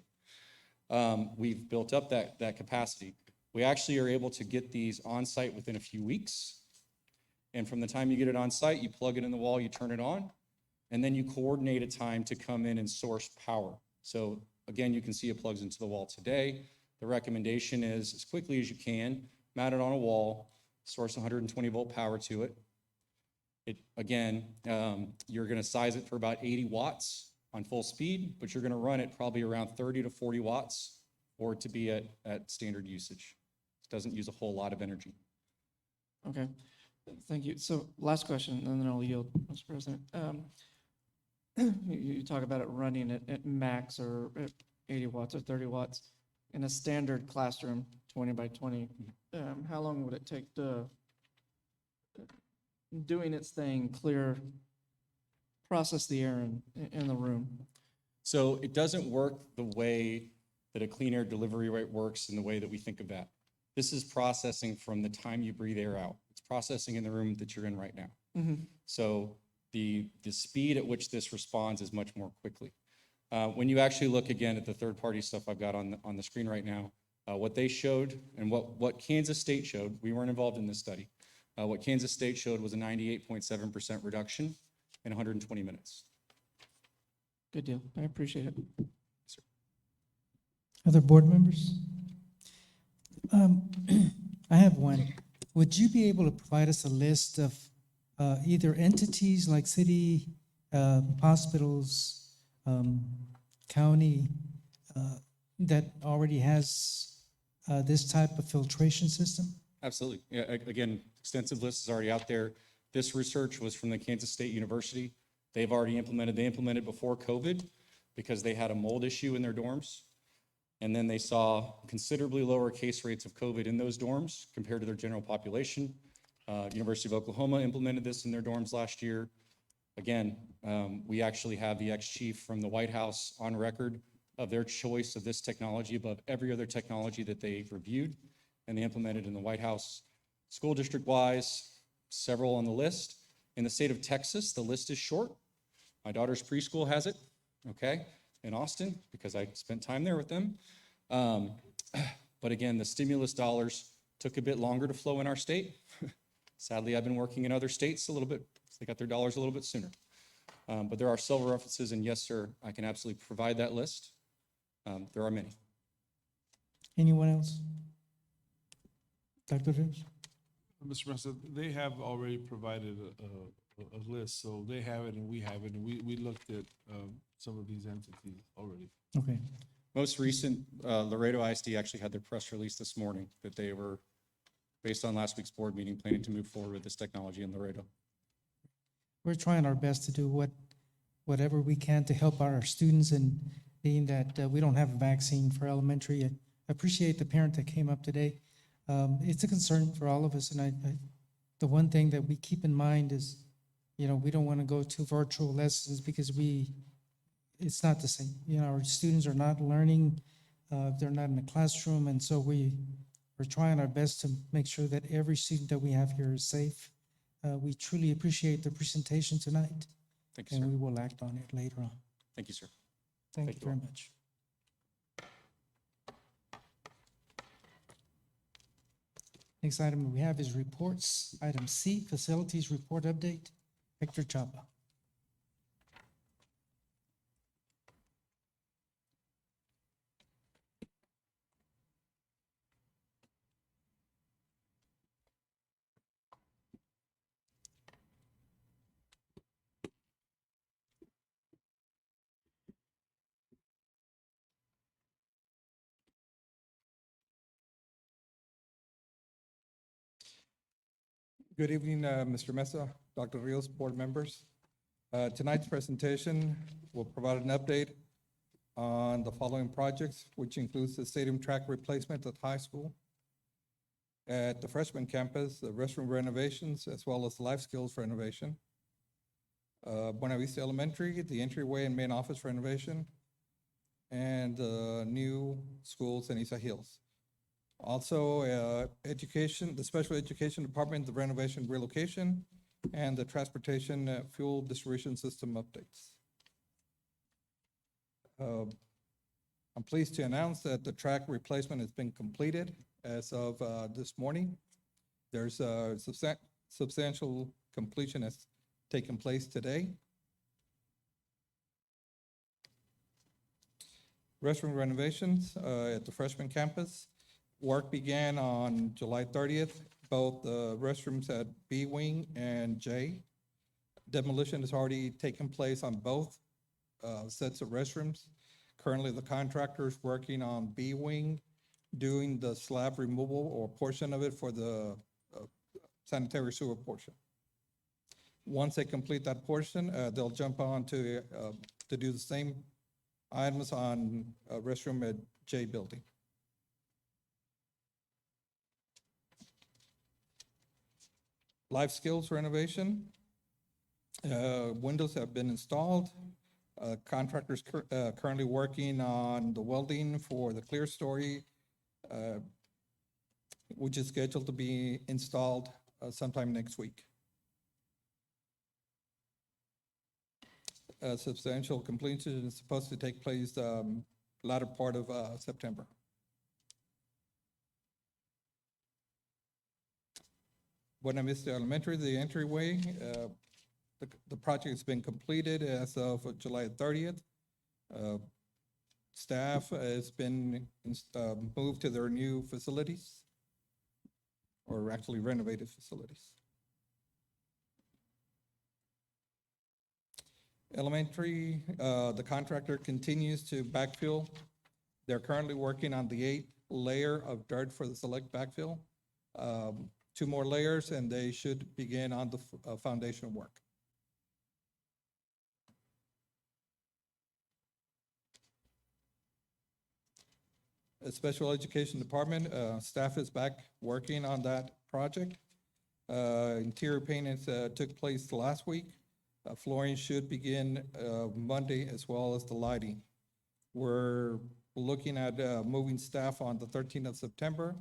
We've built up that capacity. We actually are able to get these on site within a few weeks. And from the time you get it on site, you plug it in the wall, you turn it on, and then you coordinate a time to come in and source power. So again, you can see it plugs into the wall today. The recommendation is, as quickly as you can, mount it on a wall, source 120 volt power to it. You're going to size it for about 80 watts on full speed, but you're going to run it probably around 30 to 40 watts for it to be at standard usage. It doesn't use a whole lot of energy. Okay, thank you. So last question, and then I'll yield, Mr. President. You talk about it running at max or at 80 watts or 30 watts. In a standard classroom, 20 by 20, how long would it take to doing its thing, process the air in the room? So it doesn't work the way that a clean air delivery rate works in the way that we think of that. This is processing from the time you breathe air out. It's processing in the room that you're in right now. Mm-hmm. So the speed at which this responds is much more quickly. When you actually look again at the third-party stuff I've got on the screen right now, what they showed and what Kansas State showed, we weren't involved in this study. What Kansas State showed was a 98.7% reduction in 120 minutes. Good deal. I appreciate it. Other board members? I have one. Would you be able to provide us a list of either entities like city, hospitals, county, that already has this type of filtration system? Absolutely. Yeah, again, extensive list is already out there. This research was from the Kansas State University. They've already implemented, they implemented before COVID because they had a mold issue in their dorms. And then they saw considerably lower case rates of COVID in those dorms compared to their general population. University of Oklahoma implemented this in their dorms last year. Again, we actually have the ex-chief from the White House on record of their choice of this technology above every other technology that they reviewed and they implemented in the White House. School district-wise, several on the list. In the state of Texas, the list is short. My daughter's preschool has it, okay? in Austin because I spent time there with them. But again, the stimulus dollars took a bit longer to flow in our state. Sadly, I've been working in other states a little bit. They got their dollars a little bit sooner. But there are several references, and yes, sir, I can absolutely provide that list. There are many. Anyone else? Dr. Rios? Mr. Mesa, they have already provided a list, so they have it and we have it, and we looked at some of these entities already. Okay. Most recent, Laredo ISD actually had their press release this morning that they were, based on last week's board meeting, planning to move forward with this technology in Laredo. We're trying our best to do whatever we can to help our students, and being that we don't have a vaccine for elementary. I appreciate the parent that came up today. It's a concern for all of us, and the one thing that we keep in mind is, we don't want to go to virtual lessons because it's not the same. Our students are not learning, they're not in the classroom, and so we're trying our best to make sure that every student that we have here is safe. We truly appreciate the presentation tonight, Thank you, and sir. we will act on it later on. Thank you, sir. Thank Thank you you very all. much. Next item we have is reports. Item C, facilities report update. Hector Chapa. Good evening, Mr. Mesa, Dr. Rios, board members. Tonight's presentation will provide an update on the following projects, which includes the stadium track replacement at high school, at the freshman campus, the restroom renovations, as well as life skills renovation, Buena Vista Elementary, the entryway and main office renovation, and the new schools in Isa Hills. Also, education, the special education department, the renovation relocation, and the transportation fuel distribution system updates. I'm pleased to announce that the track replacement has been completed as of this morning. There's a substantial completion has taken place today. Restroom renovations at the freshman campus. Work began on July 30th, both the restrooms at B Wing and J. Demolition has already taken place on both sets of restrooms. Currently, the contractor is working on B Wing, doing the slab removal or portion of it for the sanitary sewer portion. Once they complete that portion, they'll jump on to do the same items on restroom at J building. Life skills renovation. Windows have been installed. Contractors currently working on the welding for the clear story, which is scheduled to be installed sometime next week. Substantial completion is supposed to take place latter part of September. Buena Vista Elementary, the entryway, the project has been completed as of July 30th. Staff has been moved to their new facilities, or actually renovated facilities. Elementary, the contractor continues to backfill. They're currently working on the 8th layer of dirt for the select backfill. 2 more layers, and they should begin on the foundation work. The Special Education Department, staff is back working on that project. Interior paintings took place last week. Flooring should begin Monday, as well as the lighting. We're looking at moving staff on the 13th of September.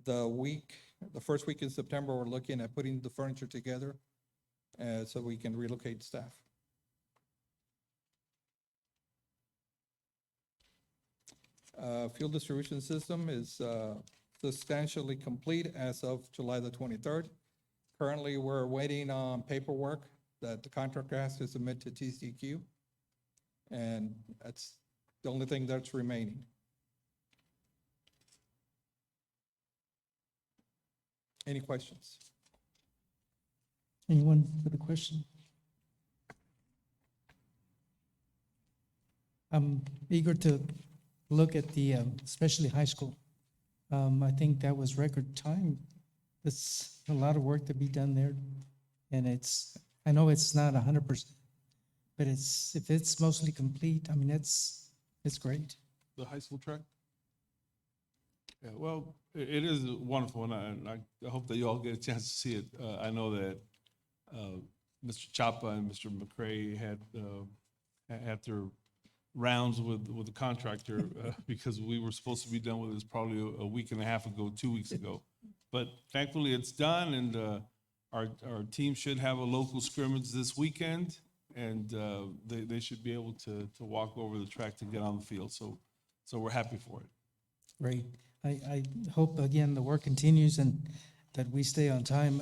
The first week in September, we're looking at putting the furniture together so we can relocate staff. Fuel distribution system is substantially complete as of July the 23rd. Currently, we're waiting on paperwork that the contractor has to submit to TCQ. And that's the only thing that's remaining. Any questions? Anyone with a question? I'm eager to look at the, especially high school. I think that was record time. It's a lot of work to be done there. And I know it's not 100%, but if it's mostly complete, I mean, it's great. The high school track? Yeah, well, it is wonderful, and I hope that you all get a chance to see it. I know that Mr. Chapa and Mr. McCray had their rounds with the contractor because we were supposed to be done with this probably a week and a half ago, 2 weeks ago. But thankfully, it's done, and our team should have a local scrimmage this weekend, and they should be able to walk over the track to get on the field. So we're happy for it. Great. I hope, again, the work continues and that we stay on time.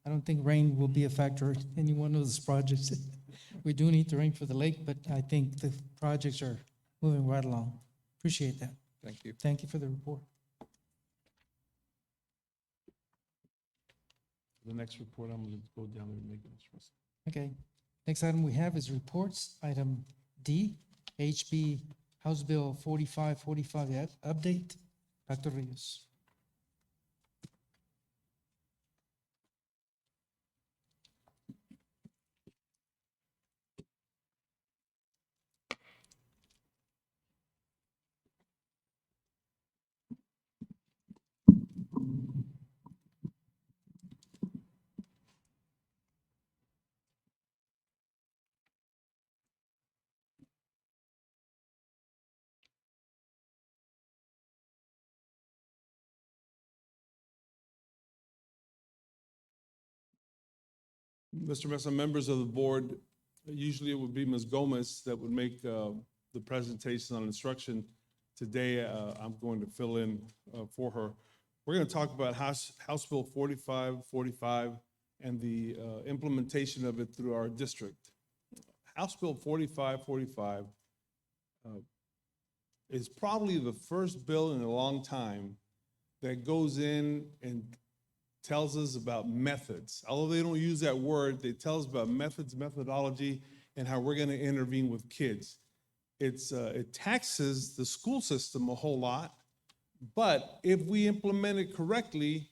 I don't think rain will be a factor in any one of those projects. We do need the rain for the lake, but I think the projects are moving right along. Appreciate that. Thank you. Thank you for the report. The next report, I'm going to go down there and make it. Okay. Next item we have is reports. Item D, HB House Bill 4545 update. Dr. Rios. Mr. Mesa, members of the board, usually it would be Ms. Gomez that would make the presentation on instruction. Today, I'm going to fill in for her. We're going to talk about House Bill 4545 and the implementation of it through our district. House Bill 4545 is probably the first bill in a long time that goes in and tells us about methods. Although they don't use that word, they tell us about methods, methodology, and how we're going to intervene with kids. It taxes the school system a whole lot, but if we implement it correctly,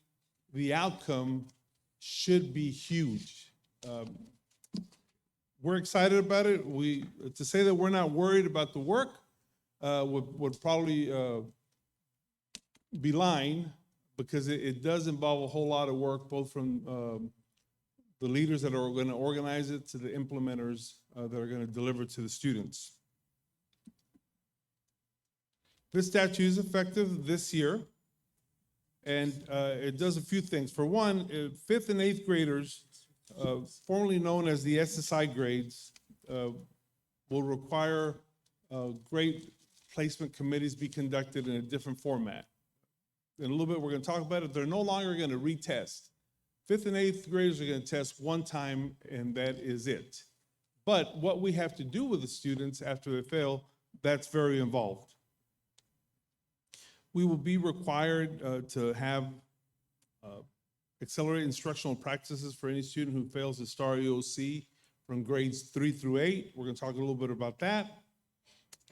the outcome should be huge. We're excited about it. To say that we're not worried about the work would probably be lying, because it does involve a whole lot of work, both from the leaders that are going to organize it to the implementers that are going to deliver to the students. This statute is effective this year, and it does a few things. For one, 5th and 8th graders, formerly known as the SSI grades, will require grade placement committees be conducted in a different format. In a little bit, we're going to talk about it. They're no longer going to retest. 5th and 8th graders are going to test one time, and that is it. But what we have to do with the students after they fail, that's very involved. We will be required to have accelerated instructional practices for any student who fails the STAR EOC from grades 3 through 8. We're going to talk a little bit about that.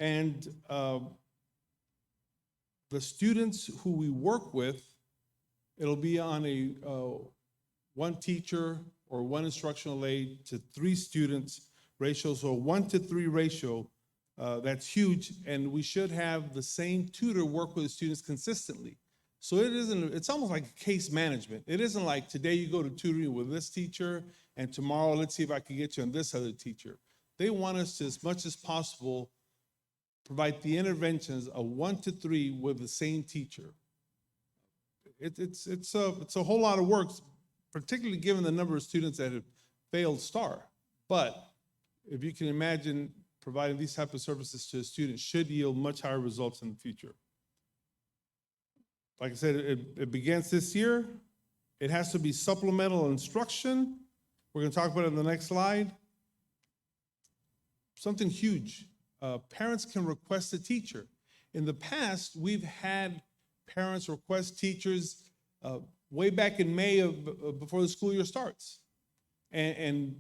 And the students who we work with, it'll be on a one teacher or one instructional aide to 3 students ratio, so a 1-to-3 ratio. That's huge, and we should have the same tutor work with the students consistently. So it's almost like case management. It isn't like today you go to tutoring with this teacher, and tomorrow let's see if I can get you on this other teacher. They want us to, as much as possible, provide the interventions of 1-to-3 with the same teacher. It's a whole lot of work, particularly given the number of students that have failed STAR. But if you can imagine providing these type of services to a student should yield much higher results in the future. Like I said, it begins this year. It has to be supplemental instruction. We're gonna talk about it in the next slide. Something huge. Parents can request a teacher. In the past, we've had parents request teachers way back in May before the school year starts. And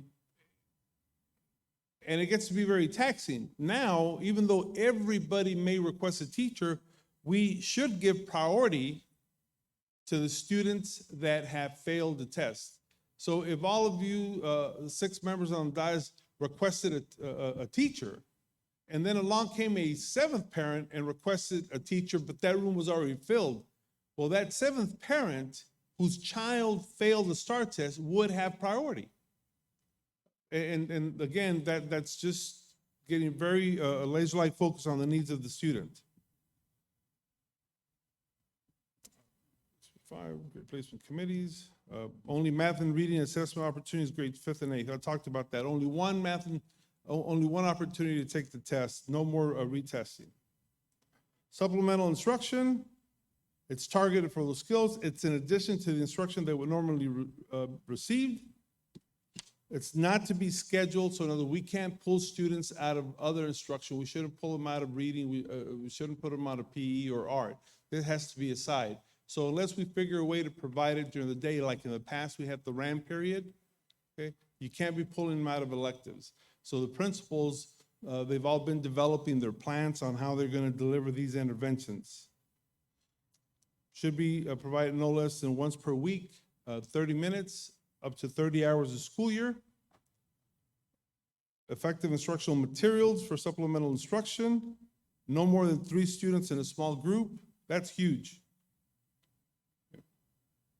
it gets to be very taxing. Now, even though everybody may request a teacher, we should give priority to the students that have failed the test. So if all of you, 6 members on the dais, requested a teacher, and then along came a 7th parent and requested a teacher, but that room was already filled, well, that 7th parent whose child failed the STAR test would have priority. And again, that's just getting very laser-like focus on the needs of the student. 5, grade placement committees. Only math and reading assessment opportunities, grades 5th and 8th. I talked about that. Only one opportunity to take the test, no more retesting. Supplemental instruction, it's targeted for those skills. It's in addition to the instruction they would normally receive. It's not to be scheduled, so in other words, we can't pull students out of other instruction. We shouldn't pull them out of reading. We shouldn't put them out of PE or art. This has to be aside. So unless we figure a way to provide it during the day, like in the past we had the RAM period, okay, you can't be pulling them out of electives. So the principals, they've all been developing their plans on how they're going to deliver these interventions. Should be provided no less than once per week, 30 minutes, up to 30 hours a school year. Effective instructional materials for supplemental instruction. No more than 3 students in a small group. That's huge.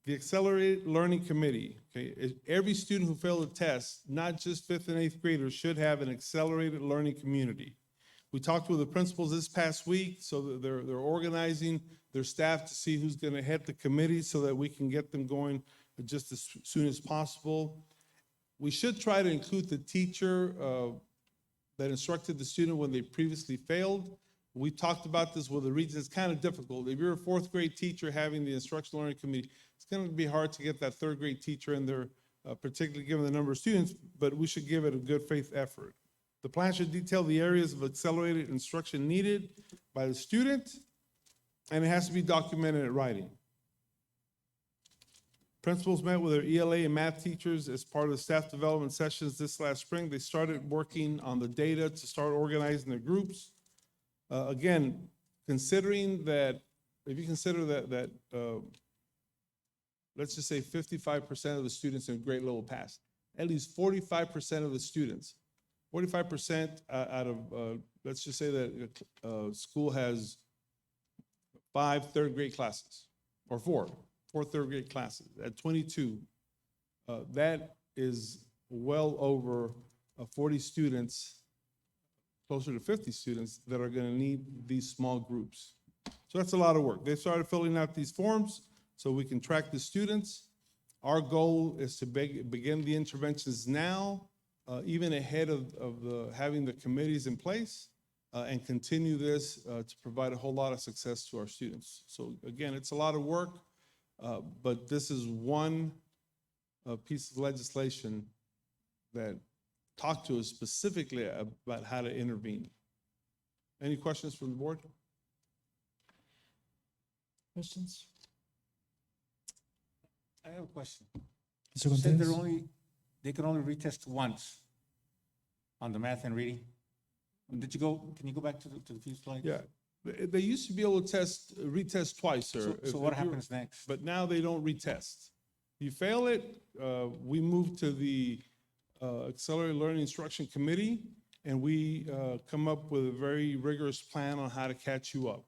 The Accelerated Learning Committee, okay, every student who failed a test, not just 5th and 8th graders, should have an accelerated learning community. We talked with the principals this past week, so they're organizing their staff to see who's going to head the committee so that we can get them going just as soon as possible. We should try to include the teacher that instructed the student when they previously failed. We talked about this with the regions. It's kind of difficult. If you're a 4th grade teacher having the instructional learning committee, it's going to be hard to get that 3rd grade teacher in there, particularly given the number of students, but we should give it a good faith effort. The plan should detail the areas of accelerated instruction needed by the student, and it has to be documented in writing. Principals met with their ELA and math teachers as part of the staff development sessions this last spring. They started working on the data to start organizing their groups. Again, considering that, if you consider that let's just say 55% of the students in grade level passed, at least 45% of the students, 45% out of, let's just say that school has 5 3rd grade classes, or 4 3rd grade classes, at 22, that is well over 40 students, closer to 50 students that are going to need these small groups. So that's a lot of work. They started filling out these forms so we can track the students. Our goal is to begin the interventions now, even ahead of having the committees in place, and continue this to provide a whole lot of success to our students. So again, it's a lot of work, but this is one piece of legislation that talked to us specifically about how to intervene. Any questions from the board? Questions? I have a question. Mr. You said Gonzalez? they can only retest once on the math and reading. Can you go back to the few slides? Yeah, they used to be able to retest twice, sir. So what happens next? But now they don't retest. You fail it, we move to the Accelerated Learning Instruction Committee, and we come up with a very rigorous plan on how to catch you up.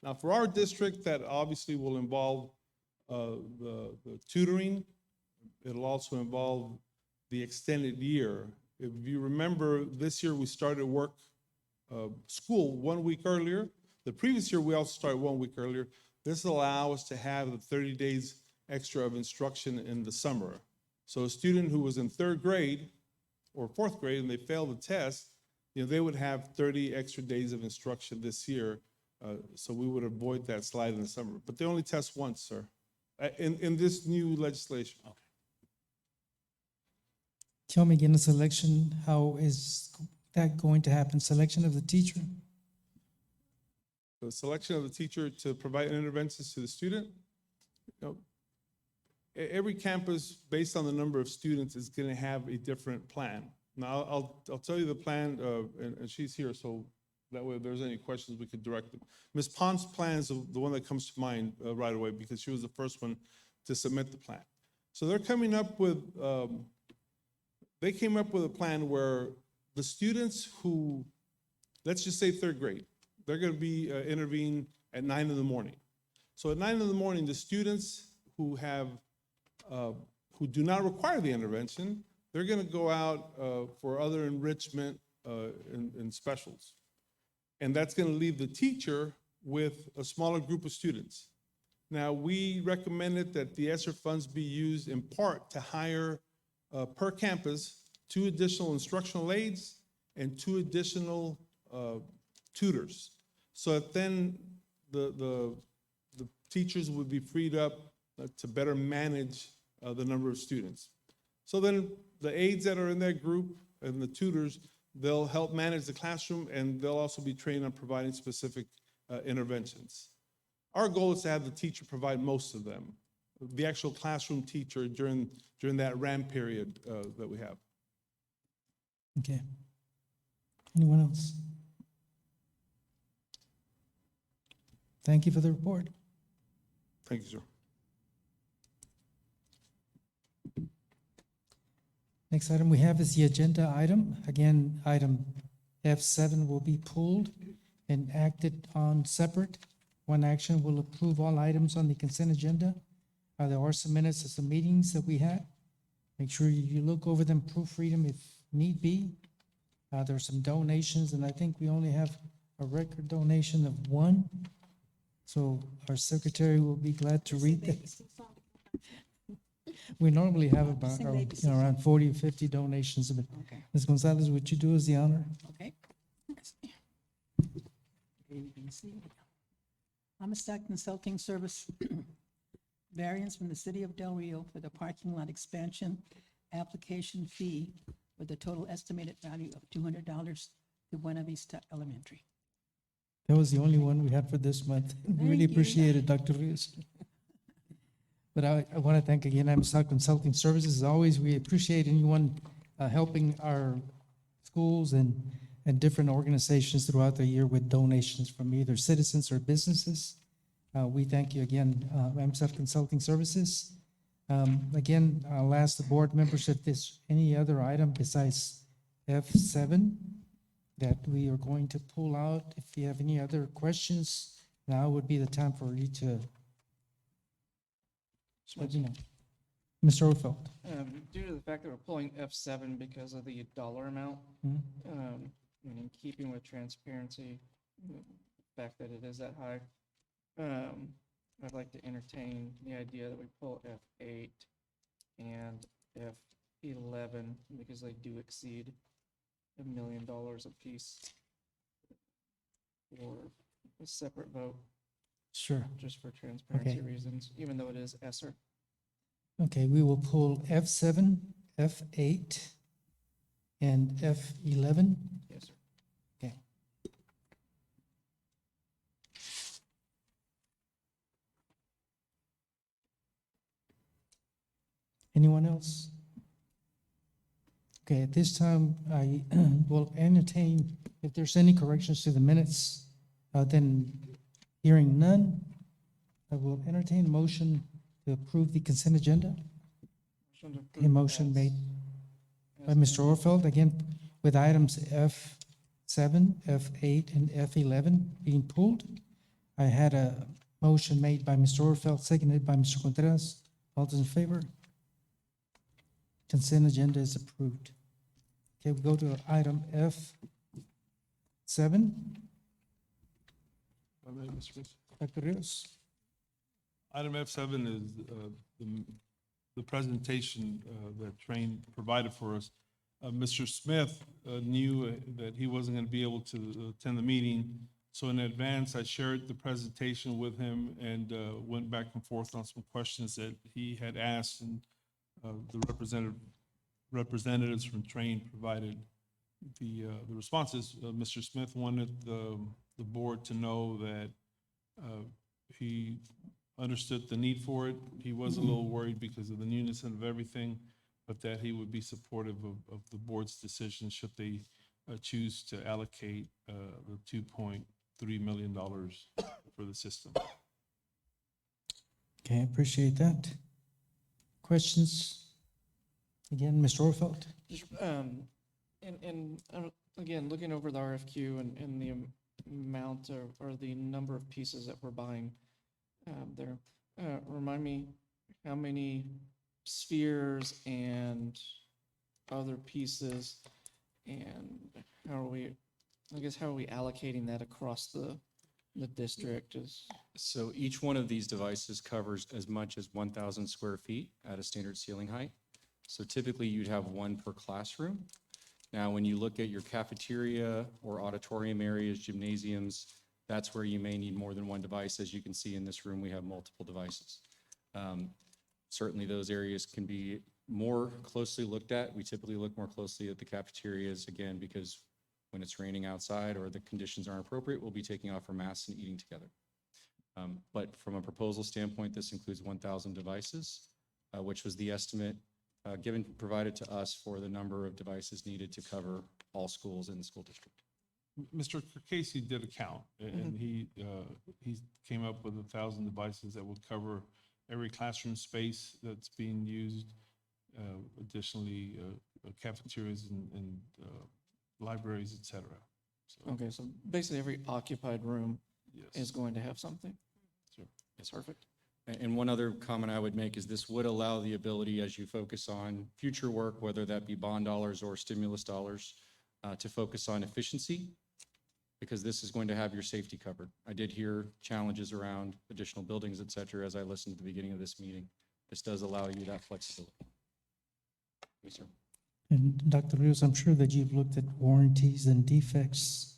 Now, for our district, that obviously will involve the tutoring. It'll also involve the extended year. If you remember, this year we started school 1 week earlier. The previous year, we also started 1 week earlier. This will allow us to have the 30 days extra of instruction in the summer. So a student who was in 3rd grade or 4th grade and they failed the test, they would have 30 extra days of instruction this year, so we would avoid that slide in the summer. But they only test once, sir, in this new legislation. Tell me again, the selection, how is that going to happen? Selection of the teacher? The selection of the teacher to provide interventions to the student. Every campus, based on the number of students, is going to have a different plan. Now, I'll tell you the plan, and she's here, so that way if there's any questions, we could direct them. Ms. Pond's plan is the one that comes to mind right away, because she was the first one to submit the plan. So they're coming up with, they came up with a plan where the students who, let's just say third grade, they're going to be intervened at 9 in the morning. So at 9 in the morning, the students who have, who do not require the intervention, they're going to go out for other enrichment and specials. And that's going to leave the teacher with a smaller group of students. Now, we recommended that the Esser funds be used in part to hire per campus 2 additional instructional aides and 2 additional tutors. So that then the teachers would be freed up to better manage the number of students. So then the aides that are in that group and the tutors, they'll help manage the classroom, and they'll also be trained on providing specific interventions. Our goal is to have the teacher provide most of them, the actual classroom teacher during that RAM period that we have. Okay. Anyone else? Thank you for the report. Thank you, sir. Next item we have is the agenda item. Again, item F7 will be pulled and acted on separate. One action will approve all items on the consent agenda. There are some minutes of some meetings that we had. Make sure you look over them, proofread them if need be. There are some donations, and I think we only have a record donation of 1. So our secretary will be glad to read that. We normally have about around 40 or 50 donations. But Okay. Ms. Gonzalez, would you do us the honor? Okay. ABC. Homicide Consulting Service variance from the City of Del Rio for the parking lot expansion application fee with a total estimated value of $200 to Buena Vista Elementary. That was the only one we had for this month. We really Thank you. appreciate it, Dr. Rios. But I want to thank again Homicide Consulting Services. As always, we appreciate anyone helping our schools and different organizations throughout the year with donations from either citizens or businesses. We thank you again, Homicide Consulting Services. Again, I'll ask the board members if there's any other item besides F7 that we are going to pull out. If you have any other questions, now would be the time for you to let me know. Mr. Orfeld. Due to the fact that we're pulling F7 because of the dollar amount, Mhm. and in keeping with transparency, the fact that it is that high, I'd like to entertain the idea that we pull F8 and F11 because they do exceed $1 million apiece for a separate vote, Sure. just for transparency Okay. reasons, even though it is Esser. Okay, we will pull F7, F8, and F11. Yes, sir. Okay. Anyone else? Okay, at this time, I will entertain, if there's any corrections to the minutes, then hearing none, I will entertain a motion to approve the consent agenda. Motion to A approve motion as- made by as Mr. Orfeld, again, with items F7, F8, and F11 being pulled. I had a motion made by Mr. Orfeld, seconded by Mr. Contreras. All those in favor? Consent agenda is approved. Okay, we go to item F7. Dr. Rios. Item F7 is the presentation that Train provided for us. Mr. Smith knew that he wasn't going to be able to attend the meeting. So in advance, I shared the presentation with him and went back and forth on some questions that he had asked, and the representatives from Train provided the responses. Mr. Smith wanted the board to know that he understood the need for it. He was a little worried because of the newness of everything, but that he would be supportive of the board's decision should they choose to allocate the $2.3 million for the system. Okay, I appreciate that. Questions? Again, Mr. Orfeld? Again, looking over the RFQ and the amount or the number of pieces that we're buying there, remind me how many spheres and other pieces, and how are we allocating that across the district? So each one of these devices covers as much as 1,000 square feet at a standard ceiling height. So typically you'd have one per classroom. Now, when you look at your cafeteria or auditorium areas, gymnasiums, that's where you may need more than one device. As you can see in this room, we have multiple devices. Certainly those areas can be more closely looked at. We typically look more closely at the cafeterias, again, because when it's raining outside or the conditions aren't appropriate, we'll be taking off our masks and eating together. But from a proposal standpoint, this includes 1,000 devices, which was the estimate provided to us for the number of devices needed to cover all schools in the school district. Mr. Casey did a count, and he came up with 1,000 devices that would cover every classroom space that's being used. Additionally, cafeterias and libraries, et cetera. So, Okay, so basically every occupied room yes. is going to have something. Sure. It's perfect. And one other comment I would make is this would allow the ability, as you focus on future work, whether that be bond dollars or stimulus dollars, to focus on efficiency, because this is going to have your safety covered. I did hear challenges around additional buildings, et cetera, as I listened at the beginning of this meeting. This does allow you that flexibility. Yes, sir. And Dr. Rios, I'm sure that you've looked at warranties and defects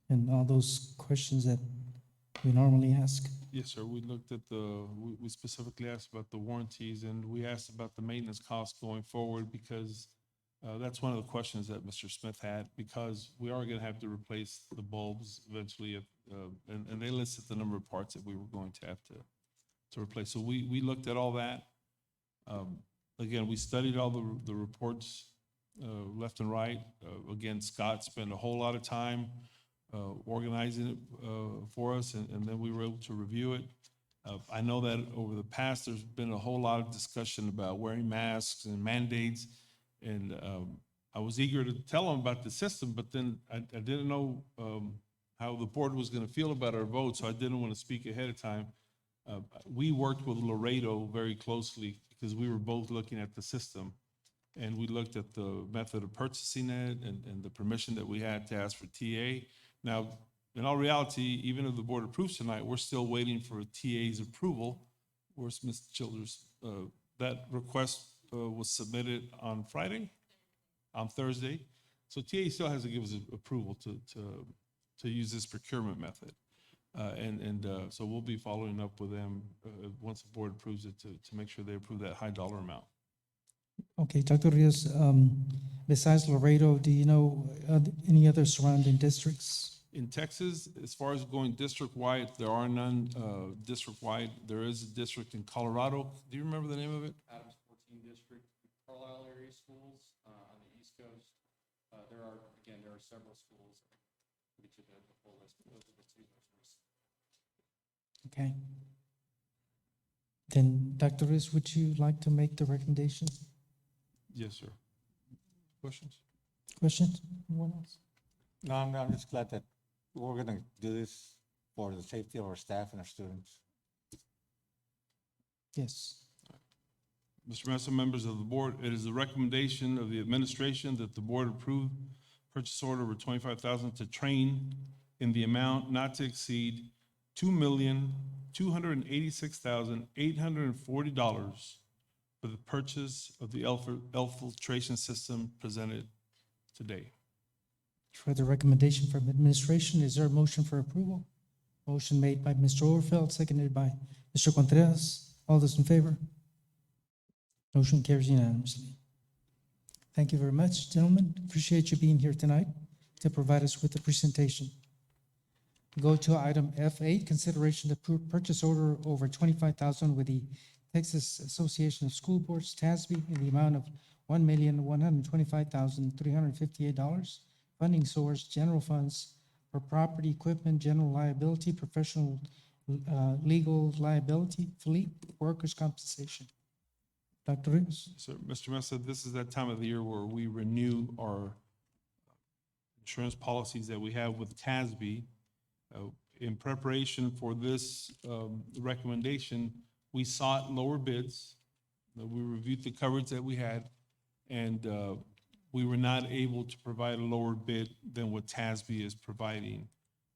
and all those questions that we normally ask. Yes, sir. We looked at we specifically asked about the warranties, and we asked about the maintenance costs going forward, because that's one of the questions that Mr. Smith had, because we are going to have to replace the bulbs eventually, and they listed the number of parts that we were going to have to replace. So we looked at all that. Again, we studied all the reports left and right. Again, Scott spent a whole lot of time organizing it for us, and then we were able to review it. I know that over the past, there's been a whole lot of discussion about wearing masks and mandates, and I was eager to tell them about the system, but then I didn't know how the board was going to feel about our vote, so I didn't want to speak ahead of time. We worked with Laredo very closely because we were both looking at the system, and we looked at the method of purchasing it and the permission that we had to ask for TA. Now, in all reality, even if the board approves tonight, we're still waiting for TA's approval. Where's Ms. Childers? That request was submitted on Thursday. So TA still has to give us approval to use this procurement method. So we'll be following up with them once the board approves it to make sure they approve that high dollar amount. Okay, Dr. Rios, besides Laredo, do you know any other surrounding districts? In Texas, as far as going district-wide, there are none district-wide. There is a district in Colorado. Do you remember the name of it? Adams 14 District, Carlisle area schools on the East Coast. There are several schools. I'll get you the full list, but those are the two most recent. Okay. Then, Dr. Rios, would you like to make the recommendation? Yes, sir. Questions? Questions? Anyone else? No, I'm just glad that we're gonna do this for the safety of our staff and our students. Yes. Mr. Mesa, members of the board, it is the recommendation of the administration that the board approve purchase order over $25,000 to Train in the amount not to exceed $2,286,840 for the purchase of the filtration system presented today. For the recommendation from administration, is there a motion for approval? Motion made by Mr. Overfeld, seconded by Mr. Contreras. All those in favor? Motion carries unanimously. Thank you very much, gentlemen. Appreciate you being here tonight to provide us with the presentation. Go to item F8, consideration to approve purchase order over $25,000 with the Texas Association of School Boards, TASB, in the amount of $1,125,358. Funding source, general funds for property, equipment, general liability, professional legal liability, fleet, workers' compensation. Dr. Rios? So, Mr. Mesa, this is that time of the year where we renew our insurance policies that we have with TASB. In preparation for this recommendation, we sought lower bids. We reviewed the coverage that we had, and we were not able to provide a lower bid than what TASB is providing.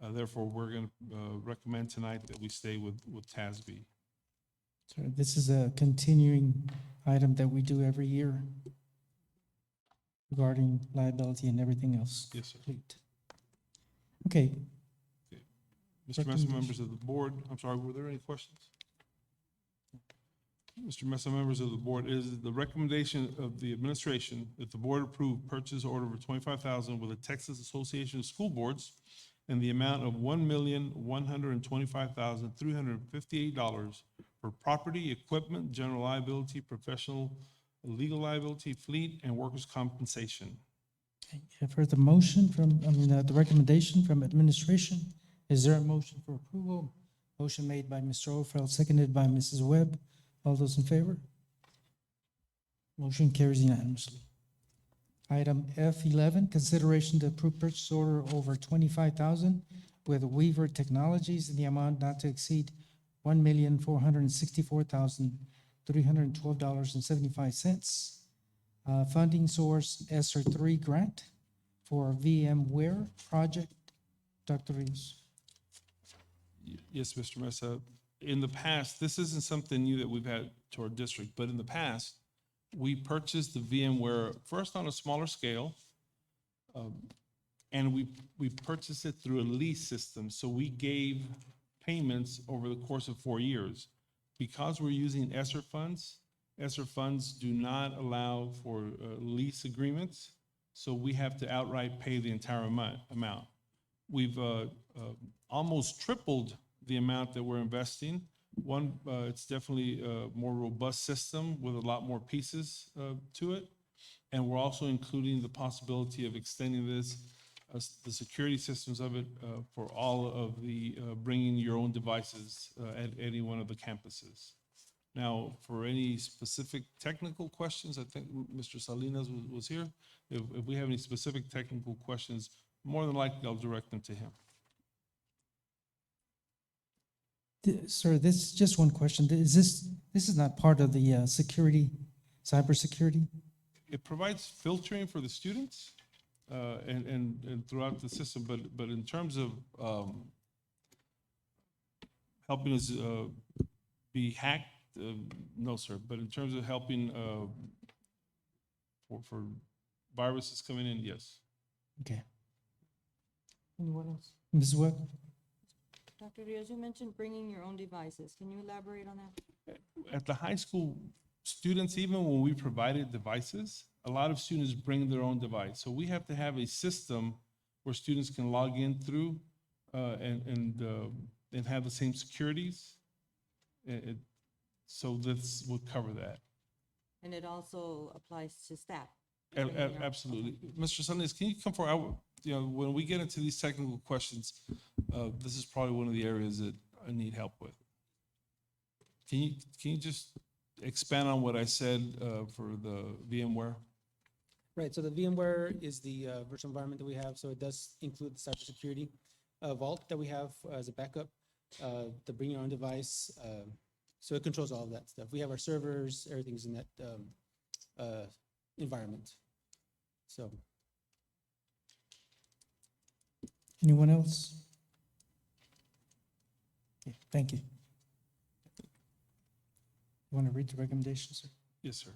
Therefore, we're going to recommend tonight that we stay with TASB. So this is a continuing item that we do every year regarding liability and everything else. Yes, sir. Fleet. Okay, Mr. Mesa, members of the board, I'm sorry, were there any questions? Mr. Mesa, members of the board, it is the recommendation of the administration that the board approve purchase order for $25,000 with the Texas Association of School Boards in the amount of $1,125,358 for property, equipment, general liability, professional legal liability, fleet, and workers' compensation. I've heard the motion from, the recommendation from administration. Is there a motion for approval? Motion made by Mr. Overfeld, seconded by Mrs. Webb. All those in favor? Motion carries unanimously. Item F11, consideration to approve purchase order over $25,000 with Weaver Technologies in the amount not to exceed $1,464,312.75. Funding source Esser 3 grant for VMware project. Dr. Rios. Yes, Mr. Mesa. In the past, this isn't something new that we've had to our district, but in the past, we purchased the VMware first on a smaller scale, and we purchased it through a lease system. So we gave payments over the course of 4 years. Because we're using Esser funds do not allow for lease agreements, so we have to outright pay the entire amount. We've almost tripled the amount that we're investing. One, it's definitely a more robust system with a lot more pieces to it. And we're also including the possibility of extending this, the security systems of it for all of the bringing your own devices at any one of the campuses. Now, for any specific technical questions, I think Mr. Salinas was here. If we have any specific technical questions, more than likely I'll direct them to him. Sir, this is just one question. This is not part of the security, cybersecurity? It provides filtering for the students and throughout the system, but in terms of helping us be hacked, no, sir. But in terms of helping for viruses coming in, yes. Okay. Anyone else? Ms. Webb? Dr. Rios, you mentioned bringing your own devices. Can you elaborate on that? At the high school, students, even when we provided devices, a lot of students bring their own device. So we have to have a system where students can log in through and have the same securities. So this would cover that. And it also applies to staff? Absolutely. Mr. Salinas, can you come forward? When we get into these technical questions, this is probably one of the areas that I need help with. Can you just expand on what I said for the VMware? Right, so the VMware is the virtual environment that we have, so it does include the cybersecurity vault that we have as a backup, the bring your own device, so it controls all of that stuff. We have our servers, everything's in that environment, so. Anyone else? Okay, thank you. You want to read the recommendation, sir? Yes, sir.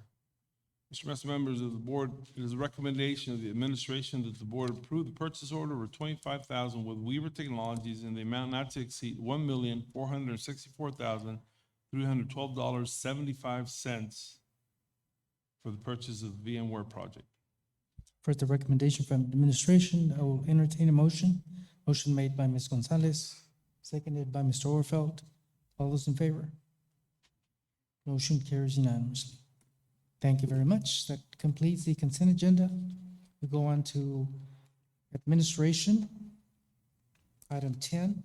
Mr. Messer, members of the board, it is a recommendation of the administration that the board approve the purchase order for $25,000 with Weaver Technologies in the amount not to exceed $1,464,312.75 for the purchase of the VMware project. For the recommendation from administration, I will entertain a motion. Motion made by Ms. Gonzalez, seconded by Mr. Orfeld. All those in favor? Motion carries unanimously. Thank you very much. That completes the consent agenda. We go on to administration. Item 10.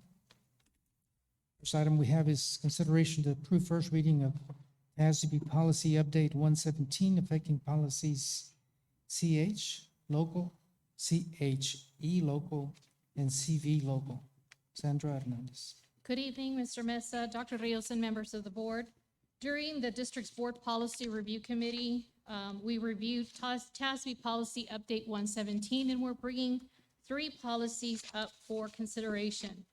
First item we have is consideration to approve first reading of ASB Policy Update 117 affecting policies CH, local, CHE, local, and CV, local. Sandra Hernandez. Good evening, Mr. Mesa, Dr. Rios, and members of the board. During the district's board policy review committee, we reviewed TASB Policy Update 117, and we're bringing 3 policies up for consideration.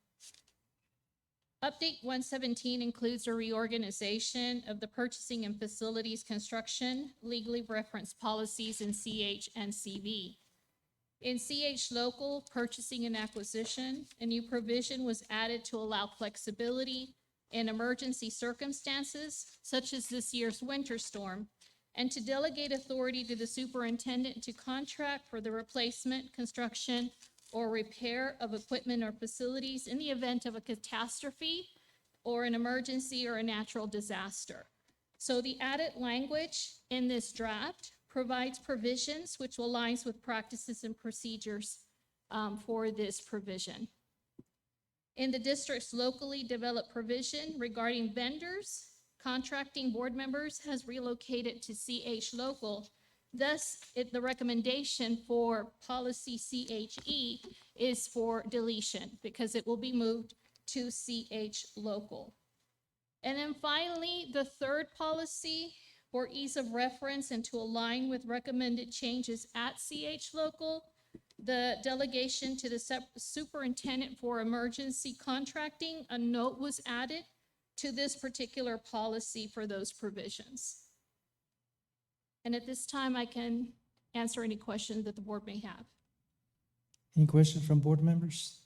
Update 117 includes a reorganization of the purchasing and facilities construction legally referenced policies in CH and CV. In CH Local Purchasing and Acquisition, a new provision was added to allow flexibility in emergency circumstances, such as this year's winter storm, and to delegate authority to the superintendent to contract for the replacement, construction, or repair of equipment or facilities in the event of a catastrophe or an emergency or a natural disaster. So the added language in this draft provides provisions which aligns with practices and procedures for this provision. In the district's locally developed provision regarding vendors, contracting board members has relocated to CH Local. Thus, the recommendation for policy CHE is for deletion because it will be moved to CH Local. And then finally, the third policy for ease of reference and to align with recommended changes at CH Local, the delegation to the superintendent for emergency contracting, a note was added to this particular policy for those provisions. And at this time, I can answer any questions that the board may have. Any questions from board members?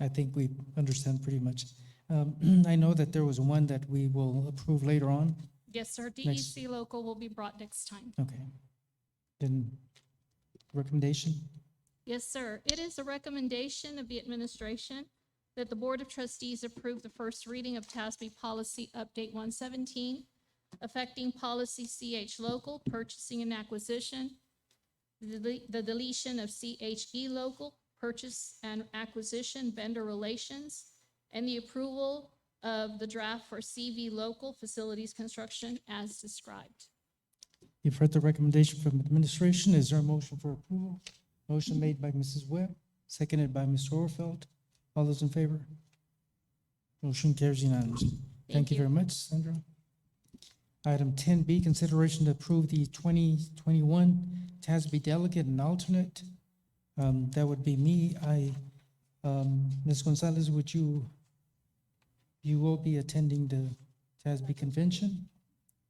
I think we understand pretty much. I know that there was one that we will approve later on. Yes, sir. Next. DEC Local will be brought next time. Okay. Then recommendation? Yes, sir. It is a recommendation of the administration that the Board of Trustees approve the first reading of TASB Policy Update 117, affecting policy CH Local, purchasing and acquisition, the deletion of CHE Local, purchase and acquisition, vendor relations, and the approval of the draft for CV Local, facilities construction as described. You've heard the recommendation from administration. Is there a motion for approval? Motion made by Mrs. Webb, seconded by Mr. Orfeld. All those in favor? Motion carries unanimously. Thank you very much, Sandra. Item 10B, consideration to approve the 2021 TASB delegate and alternate. That would be me. Ms. Gonzalez, you will be attending the TASB convention.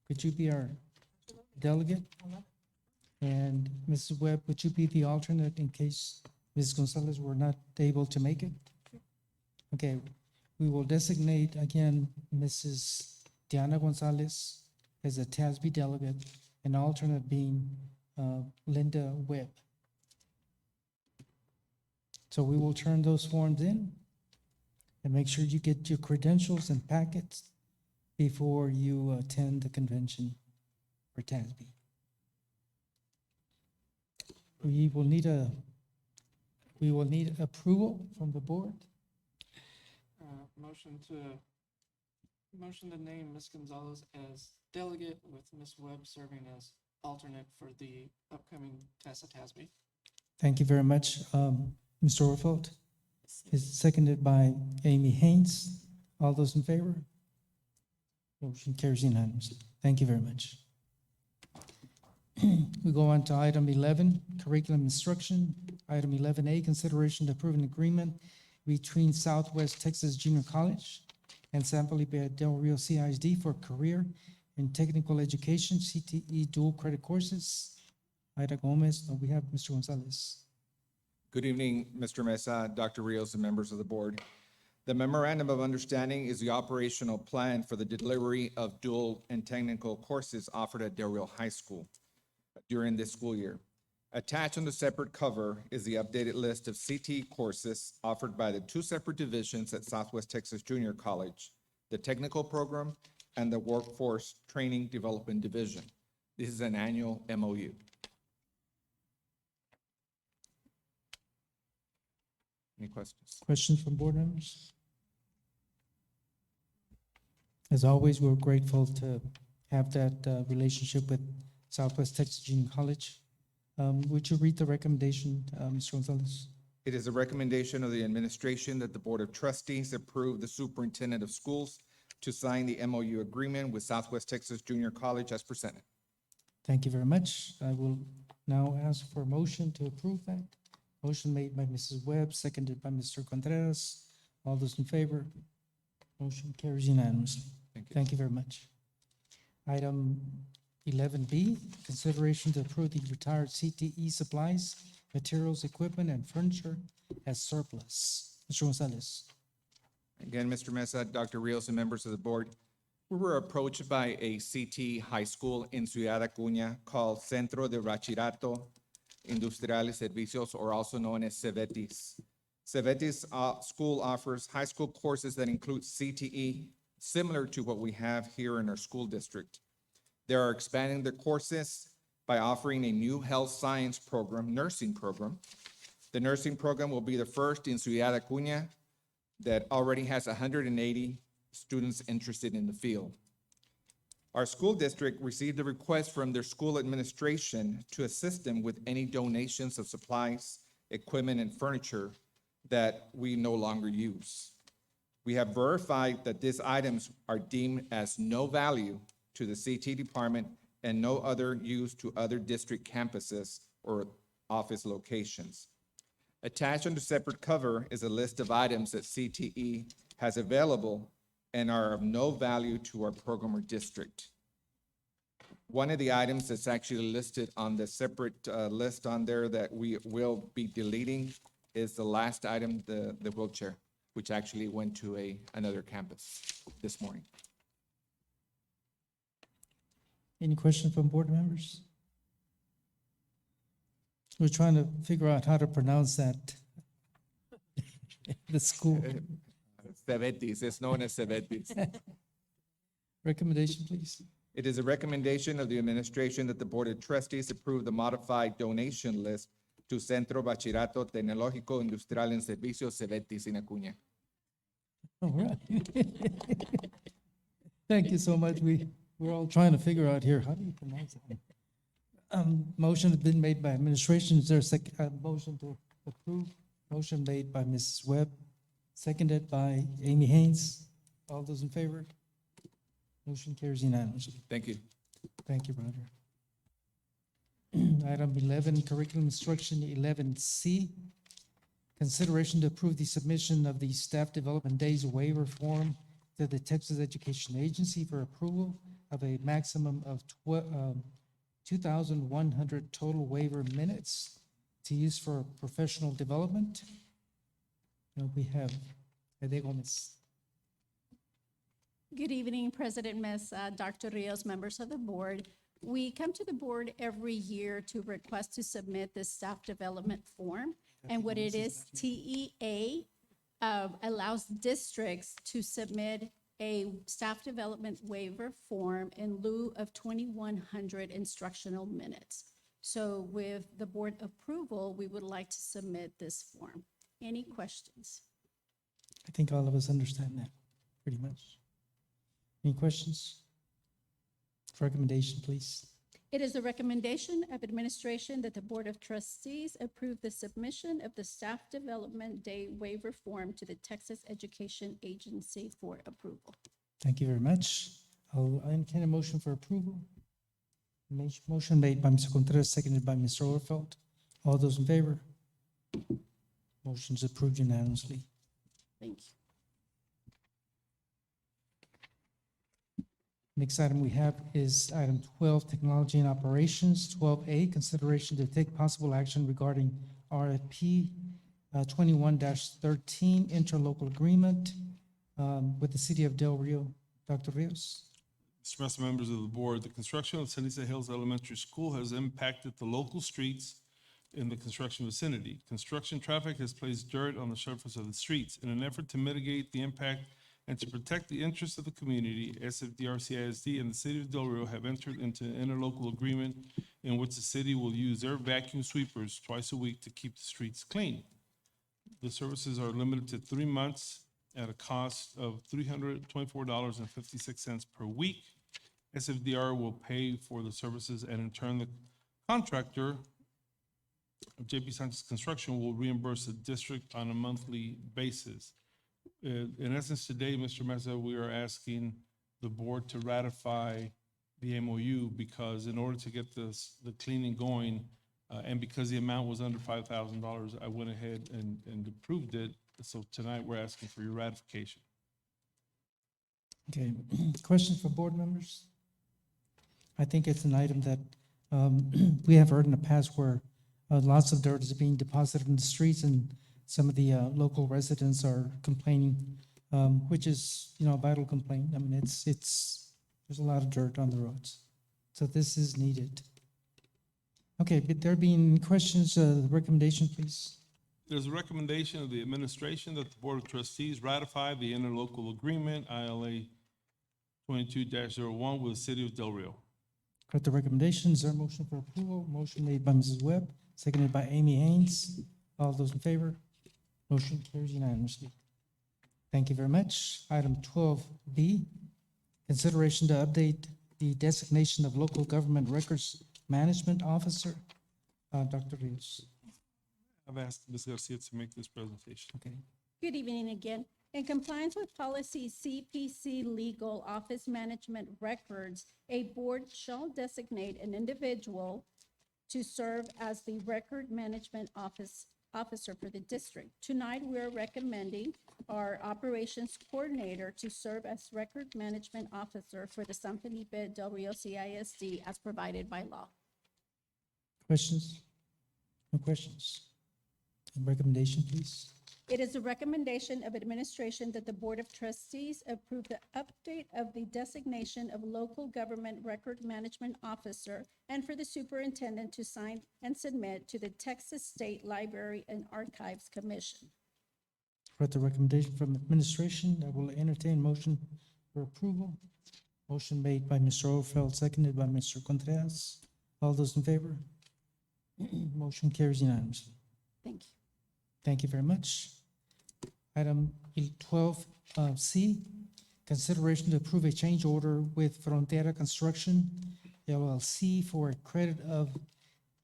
Could you be our delegate? And Mrs. Webb, would you be the alternate in case Ms. Gonzalez were not able to make it? Okay, we will designate again Mrs. Diana Gonzalez as a TASB delegate and alternate being Linda Webb. So we will turn those forms in and make sure you get your credentials and packets before you attend the convention for TASB. We will need approval from the board. Motion to name Ms. Gonzalez as delegate with Ms. Webb serving as alternate for the upcoming TASB. Thank you very much, Mr. Orfeld. Is seconded by Amy Haynes. All those in favor? Motion carries unanimously. Thank you very much. We go on to item 11, curriculum instruction. Item 11A, consideration to approve an agreement between Southwest Texas Junior College and San Felipe Del Rio CISD for career and technical education, CTE dual credit courses. Ida Gomez, we have Mr. Gonzalez. Good evening, Mr. Mesa, Dr. Rios, and members of the board. The memorandum of understanding is the operational plan for the delivery of dual and technical courses offered at Del Rio High School during this school year. Attached on the separate cover is the updated list of CTE courses offered by the two separate divisions at Southwest Texas Junior College, the technical program and the workforce training development division. This is an annual MOU. Any questions? Questions from board members? As always, we're grateful to have that relationship with Southwest Texas Junior College. Would you read the recommendation, Mr. Gonzalez? It is a recommendation of the administration that the Board of Trustees approve the superintendent of schools to sign the MOU agreement with Southwest Texas Junior College as presented. Thank you very much. I will now ask for a motion to approve that. Motion made by Mrs. Webb, seconded by Mr. Contreras. All those in favor? Motion carries unanimously. Thank you. Thank you very much. Item 11B, consideration to approve the retired CTE supplies, materials, equipment, and furniture as surplus. Mr. Gonzalez. Again, Mr. Mesa, Dr. Rios, and members of the board, we were approached by a CTE high school in Ciudad Acuña called Centro de Bachillerato Industrial y Servicios, or also known as CEVETIS. CEVETIS school offers high school courses that include CTE, similar to what we have here in our school district. They are expanding their courses by offering a new health science program, nursing program. The nursing program will be the first in Ciudad Acuña that already has 180 students interested in the field. Our school district received a request from their school administration to assist them with any donations of supplies, equipment, and furniture that we no longer use. We have verified that these items are deemed as no value to the CT department and no other use to other district campuses or office locations. Attached on the separate cover is a list of items that CTE has available and are of no value to our program or district. One of the items that's actually listed on the separate list on there that we will be deleting is the last item, the wheelchair, which actually went to another campus this morning. Any questions from board members? We're trying to figure out how to pronounce that. The school. CEVETIS, it's known as CEVETIS. Recommendation, please. It is a recommendation of the administration that the Board of Trustees approve the modified donation list to Centro Bachillerato Tecnológico Industrial en Servicios CEVETIS in Acuña. All right. Thank you so much. We're all trying to figure out here, how do you pronounce it? Motion has been made by administration. Is there a motion to approve? Motion made by Mrs. Webb, seconded by Amy Haynes. All those in favor? Motion carries unanimously. Thank you. Thank you, Roger. Item 11, curriculum instruction 11C. Consideration to approve the submission of the staff development days waiver form to the Texas Education Agency for approval of a maximum of 2,100 total waiver minutes to use for professional development. Now we have Ede Gomez. Good evening, President Mesa, Dr. Rios, members of the board. We come to the board every year to request to submit this staff development form. And what it is, TEA allows districts to submit a staff development waiver form in lieu of 2,100 instructional minutes. So with the board approval, we would like to submit this form. Any questions? I think all of us understand that pretty much. Any questions? Recommendation, please. It is the recommendation of administration that the Board of Trustees approve the submission of the staff development day waiver form to the Texas Education Agency for approval. Thank you very much. I'll entertain a motion for approval. Motion made by Mr. Contreras, seconded by Mr. Overfeld. All those in favor? Motion is approved unanimously. Thank you. Next item we have is item 12, Technology and Operations. 12A, consideration to take possible action regarding RFP 21-13 interlocal agreement with the City of Del Rio. Dr. Rios. Mr. Master, members of the board, the construction of Ceniza Hills Elementary School has impacted the local streets in the construction vicinity. Construction traffic has placed dirt on the surface of the streets. In an effort to mitigate the impact and to protect the interests of the community, SFDR, Cisd, and the City of Del Rio have entered into an interlocal agreement in which the city will use their vacuum sweepers twice a week to keep the streets clean. The services are limited to 3 months at a cost of $324.56 per week. SFDR will pay for the services, and in turn, the contractor, JP Sanchez Construction, will reimburse the district on a monthly basis. In essence, today, Mr. Meza, we are asking the board to ratify the MOU because in order to get the cleaning going, and because the amount was under $5,000, I went ahead and approved it. So tonight, we're asking for your ratification. Okay, questions for board members? I think it's an item that we have heard in the past where lots of dirt is being deposited in the streets and some of the local residents are complaining, which is, a vital complaint. I mean, there's a lot of dirt on the roads. So this is needed. Okay, but there being questions, the recommendation, please. There's a recommendation of the administration that the Board of Trustees ratify the interlocal agreement, ILA 22-01, with the City of Del Rio. Got the recommendation. Is there a motion for approval? Motion made by Mrs. Webb, seconded by Amy Haynes. All those in favor? Motion carries unanimously. Thank you very much. Item 12B, consideration to update the designation of local government records management officer. Dr. Rios. I've asked Ms. Garcia to make this presentation. Okay. Good evening again. In compliance with policy CPC Legal Office Management Records, a board shall designate an individual to serve as the record management officer for the district. Tonight, we're recommending our operations coordinator to serve as record management officer for the San Felipe Del Rio CISD as provided by law. Questions? No questions? Recommendation, please. It is a recommendation of administration that the Board of Trustees approve the update of the designation of local government record management officer and for the superintendent to sign and submit to the Texas State Library and Archives Commission. Got the recommendation from administration. I will entertain motion for approval. Motion made by Mr. Overfeld, seconded by Mr. Contreras. All those in favor? Motion carries unanimously. Thank you. Thank you very much. Item 12C, consideration to approve a change order with Frontera Construction LLC for a credit of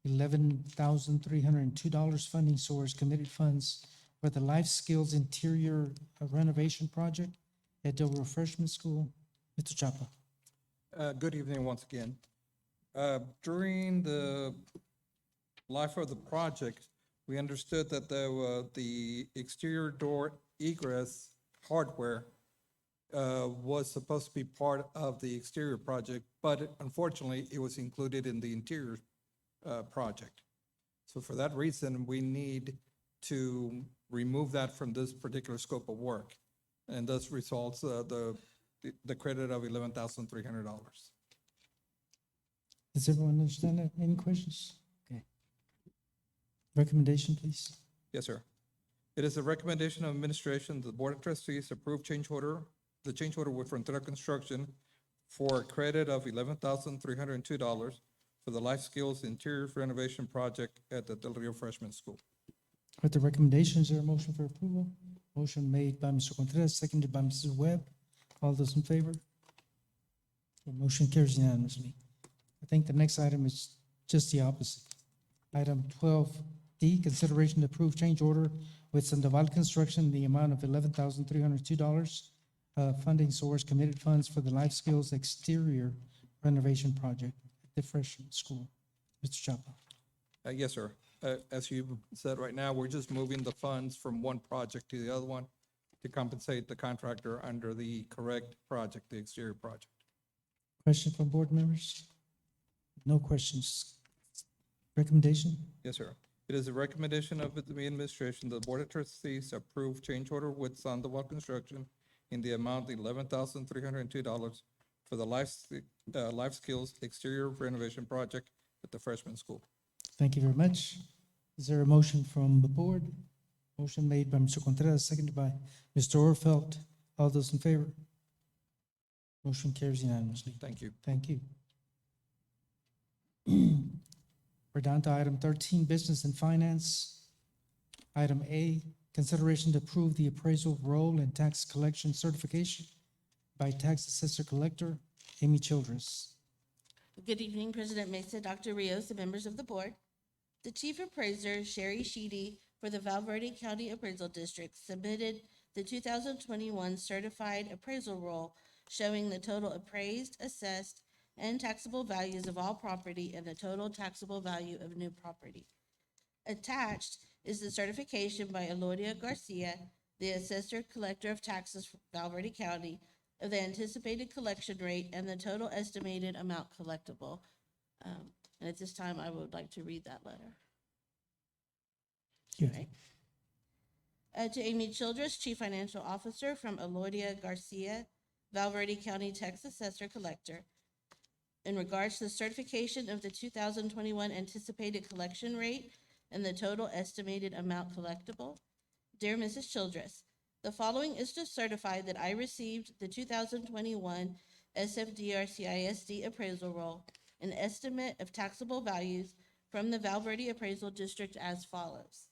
$11,302 funding source committed funds for the Life Skills Interior Renovation Project at the Refreshment School. Mr. Chapa. Good evening once again. During the life of the project, we understood that the exterior door egress hardware was supposed to be part of the exterior project, but unfortunately, it was included in the interior project. So for that reason, we need to remove that from this particular scope of work, and thus results the credit of $11,300. Does everyone understand that? Any questions? Okay. Recommendation, please. Yes, sir. It is a recommendation of administration that the Board of Trustees approve the change order with Frontera Construction for a credit of $11,302 for the Life Skills Interior Renovation Project at the Del Rio Freshman School. With the recommendations, is there a motion for approval? Motion made by Mr. Contreras, seconded by Mrs. Webb. All those in favor? The motion carries unanimously. I think the next item is just the opposite. Item 12D, consideration to approve change order with Sandoval Construction in the amount of $11,302, funding source committed funds for the Life Skills Exterior Renovation Project at the Freshman School. Mr. Chapa. Yes, sir. As you said, right now, we're just moving the funds from one project to the other one to compensate the contractor under the correct project, the exterior project. Question from board members? No questions. Recommendation? Yes, sir. It is the recommendation of the administration that the Board of Trustees approve change order with Sandoval Construction in the amount of $11,302 for the Life Skills Exterior Renovation Project at the freshman school. Thank you very much. Is there a motion from the board? Motion made by Mr. Contreras, seconded by Mr. Orfeld. All those in favor? Motion carries unanimously. Thank you. Thank you. We're down to item 13, Business and Finance. Item A, consideration to approve the appraisal roll and tax collection certification by Tax Assessor Collector Amy Childress. Good evening, President Mesa, Dr. Rios, and members of the board. The Chief Appraiser, Sherry Sheedy, for the Val Verde County Appraisal District submitted the 2021 Certified Appraisal Roll showing the total appraised, assessed, and taxable values of all property and the total taxable value of new property. Attached is the certification by Elodia Garcia, the Assessor Collector of Taxes for Val Verde County, of the anticipated collection rate and the total estimated amount collectible. And at this time, I would like to read that letter. Yes. Right. To Amy Childress, Chief Financial Officer from Elodia Garcia, Val Verde County Tax Assessor Collector. In regards to the certification of the 2021 anticipated collection rate and the total estimated amount collectible. Dear Mrs. Childress, the following is to certify that I received the 2021 SFDR CISD appraisal roll, an estimate of taxable values from the Val Verde Appraisal District as follows.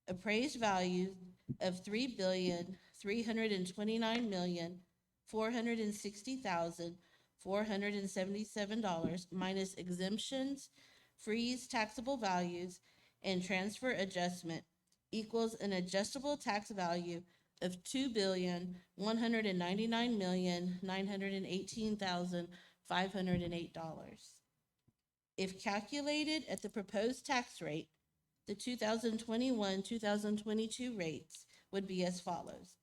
Appraised value of $3,329,460,477 minus exemptions, freeze taxable values, and transfer adjustment equals an adjustable tax value of $2,199,918,508. If calculated at the proposed tax rate, the 2021-2022 rates would be as follows.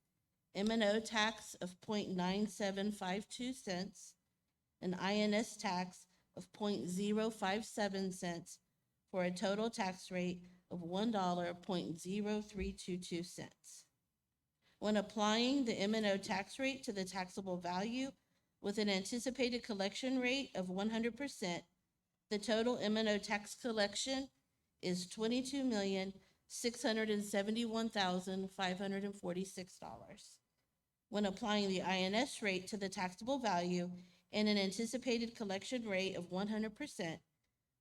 M&O tax of 0.9752 cents, an INS tax of 0.057 cents, for a total tax rate of $1.0322 cents. When applying the M&O tax rate to the taxable value with an anticipated collection rate of 100%, the total M&O tax collection is $22,671,546. When applying the INS rate to the taxable value and an anticipated collection rate of 100%,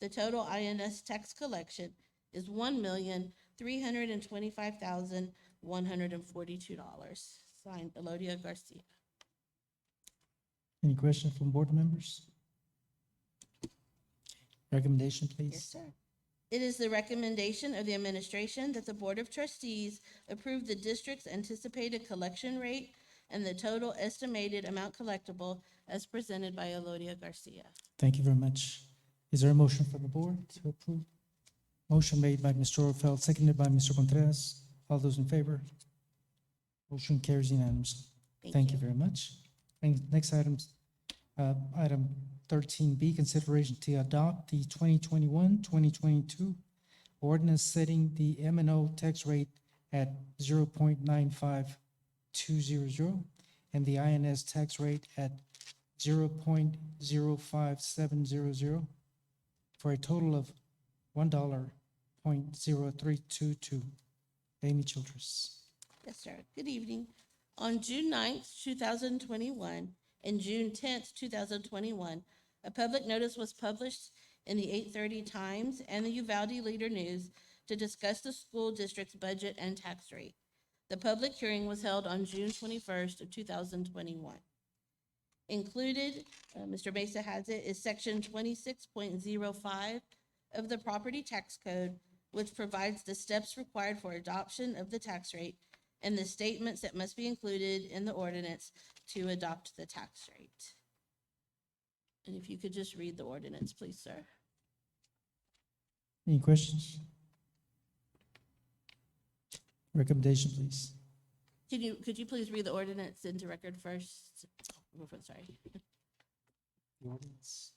the total INS tax collection is $1,325,142. Signed, Elodia Garcia. Any questions from board members? Recommendation, please. Yes, sir. It is the recommendation of the administration that the Board of Trustees approve the district's anticipated collection rate and the total estimated amount collectible as presented by Elodia Garcia. Thank you very much. Is there a motion from the board to approve? Motion made by Mr. Orfeld, seconded by Mr. Contreras. All those in favor? Motion carries unanimously. Thank you very much. And next item 13B, consideration to adopt the 2021-2022 ordinance setting the M&O tax rate at 0.95200 and the INS tax rate at 0.05700 for a total of $1.0322. Amy Childress. Yes, sir. Good evening. On June 9th, 2021, and June 10th, 2021, a public notice was published in the 8:30 Times and the Uvalde Leader News to discuss the school district's budget and tax rate. The public hearing was held on June 21st of 2021. Included, Mr. Mesa has it, is section 26.05 of the Property Tax Code, which provides the steps required for adoption of the tax rate and the statements that must be included in the ordinance to adopt the tax rate. And if you could just read the ordinance, please, sir. Any questions? Recommendation, please. Could you please read the ordinance into record first? Sorry. The ordinance.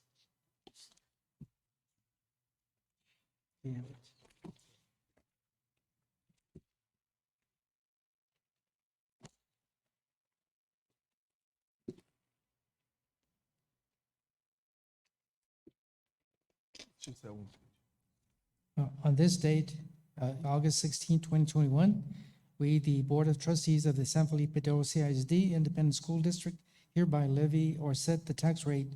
Yeah. Just that one. On this date, August 16, 2021, we, the Board of Trustees of the San Felipe del Cisd Independent School District, hereby levy or set the tax rate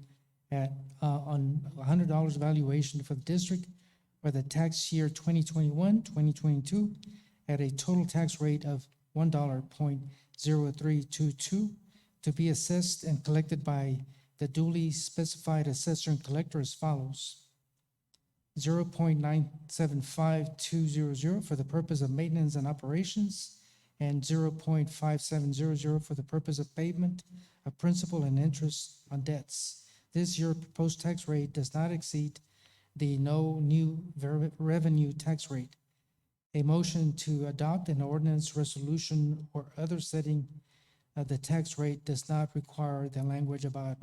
at, on $100 valuation for the district for the tax year 2021, 2022, at a total tax rate of $1.0322 to be assessed and collected by the duly specified assessor and collector as follows: 0.975200 for the purpose of maintenance and operations, and 0.5700 for the purpose of payment of principal and interest on debts. This year proposed tax rate does not exceed the no new revenue tax rate. A motion to adopt an ordinance, resolution, or other setting of the tax rate does not require the language about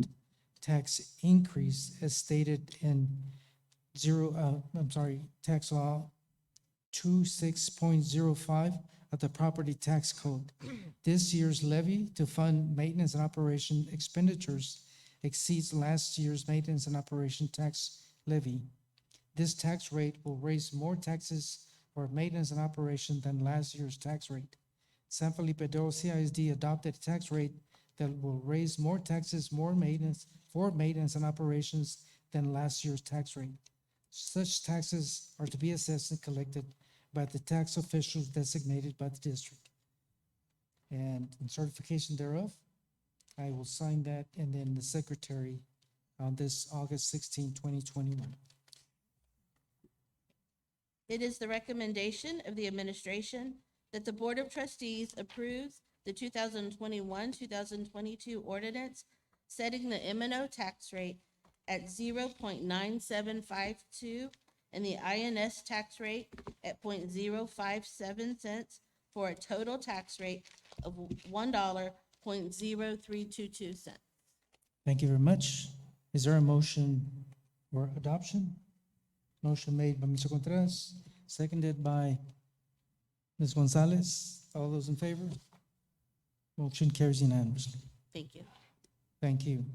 tax increase as stated in tax law 26.05 of the property tax code. This year's levy to fund maintenance and operation expenditures exceeds last year's maintenance and operation tax levy. This tax rate will raise more taxes for maintenance and operation than last year's tax rate. San Felipe del Cisd adopted a tax rate that will raise more taxes, more maintenance for maintenance and operations than last year's tax rate. Such taxes are to be assessed and collected by the tax officials designated by the district. And in certification thereof, I will sign that, and then the secretary on this August 16, 2021. It is the recommendation of the administration that the Board of Trustees approves the 2021-2022 ordinance setting the M&O tax rate at 0.9752 and the INS tax rate at 0.057 cents for a total tax rate of $1.0322. Thank you very much. Is there a motion for adoption? Motion made by Mr. Contreras, seconded by Ms. Gonzalez. All those in favor? Motion carries unanimously. Thank you. Thank you.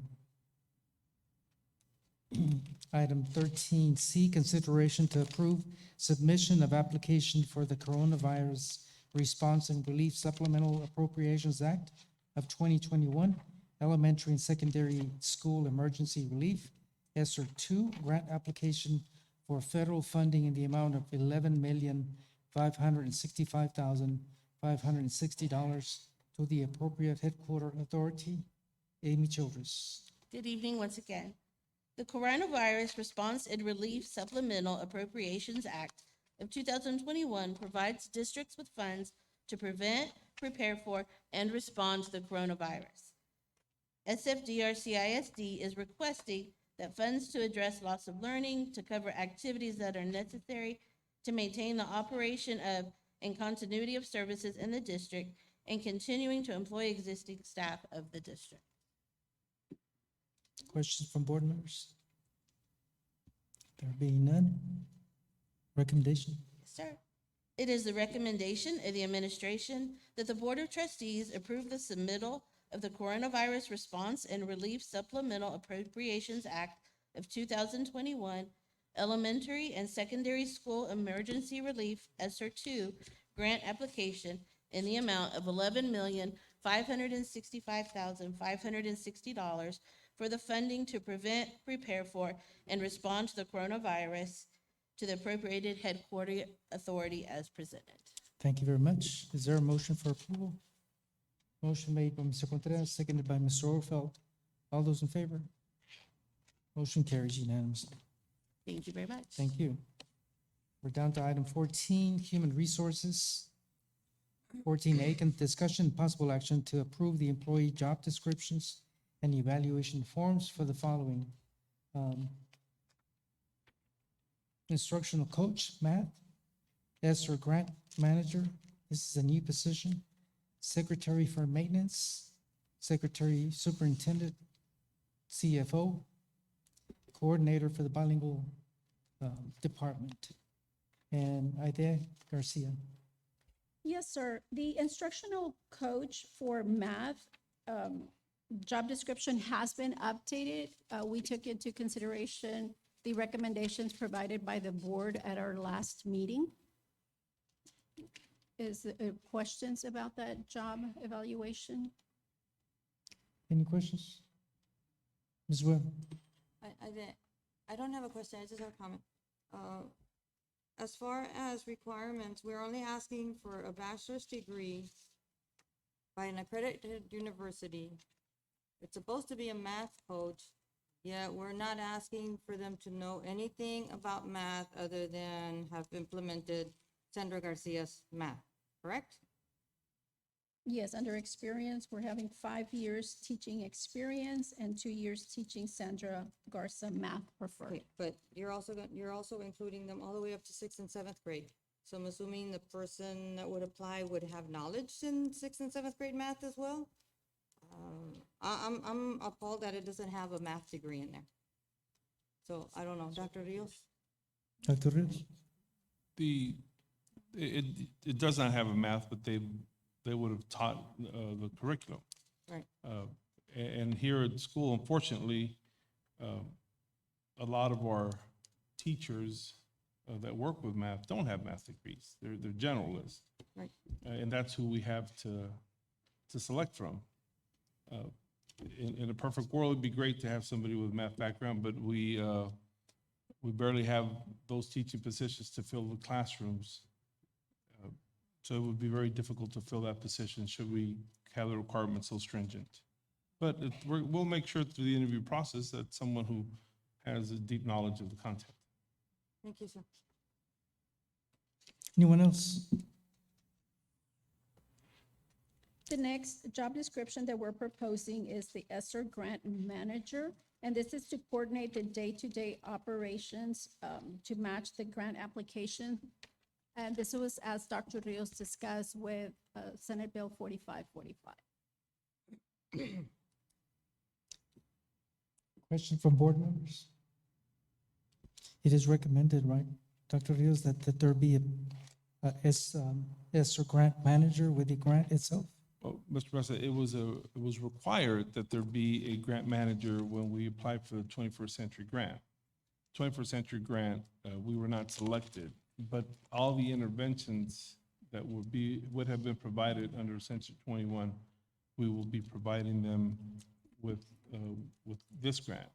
Item 13C, consideration to approve submission of application for the Coronavirus Response and Relief Supplemental Appropriations Act of 2021, Elementary and Secondary School Emergency Relief, Esser 2, grant application for federal funding in the amount of $11,565,560 to the appropriate headquarter authority. Amy Childress. Good evening once again. The Coronavirus Response and Relief Supplemental Appropriations Act of 2021 provides districts with funds to prevent, prepare for, and respond to the coronavirus. SFDR CISD is requesting that funds to address loss of learning, to cover activities that are necessary to maintain the operation of and continuity of services in the district, and continuing to employ existing staff of the district. Questions from board members? There being none, recommendation? Yes, sir. It is the recommendation of the administration that the Board of Trustees approve the submittal of the Coronavirus Response and Relief Supplemental Appropriations Act of 2021, Elementary and Secondary School Emergency Relief, Esser 2, grant application in the amount of $11,565,560 for the funding to prevent, prepare for, and respond to the coronavirus to the appropriated headquarter authority as presented. Thank you very much. Is there a motion for approval? Motion made by Mr. Contreras, seconded by Mr. Orfeld. All those in favor? Motion carries unanimously. Thank you very much. Thank you. We're down to item 14, Human Resources. 14A, discussion and possible action to approve the employee job descriptions and evaluation forms for the following. Instructional coach, math. Esser grant manager, this is a new position. Secretary for maintenance, secretary superintendent, CFO, coordinator for the bilingual department. And Aide Garcia. Yes, sir. The instructional coach for math, job description has been updated. We took into consideration the recommendations provided by the board at our last meeting. Is there questions about that job evaluation? Any questions? Ms. Webb? I don't have a question, I just have a comment. As far as requirements, we're only asking for a bachelor's degree by an accredited university. It's supposed to be a math coach, yet we're not asking for them to know anything about math other than have implemented Sandra Garcia's math, correct? Yes, under experience, we're having 5 years teaching experience and 2 years teaching Sandra Garza math preferred. Okay, but you're also including them all the way up to 6th and 7th grade. So I'm assuming the person that would apply would have knowledge in 6th and 7th grade math as well? I'm appalled that it doesn't have a math degree in there. So I don't know, Dr. Rios? Dr. Rios? It does not have a math, but they would have taught the curriculum. Right. And here at school, unfortunately, a lot of our teachers that work with math don't have math degrees. They're generalists. Right. And that's who we have to select from. In a perfect world, it'd be great to have somebody with math background, but we barely have those teaching positions to fill the classrooms. So it would be very difficult to fill that position should we have the requirements so stringent. But we'll make sure through the interview process that someone who has a deep knowledge of the content. Thank you, sir. Anyone else? The next job description that we're proposing is the Esser Grant Manager. And this is to coordinate the day-to-day operations to match the grant application. And this was, as Dr. Rios discussed, with Senate Bill 4545. Question from board members? It is recommended, right, Dr. Rios, that there be a Esser grant manager with the grant itself? Well, Mr. President, it was required that there be a grant manager when we applied for the 21st Century Grant. 21st Century Grant, we were not selected, but all the interventions that would have been provided under Century 21, we will be providing them with this grant.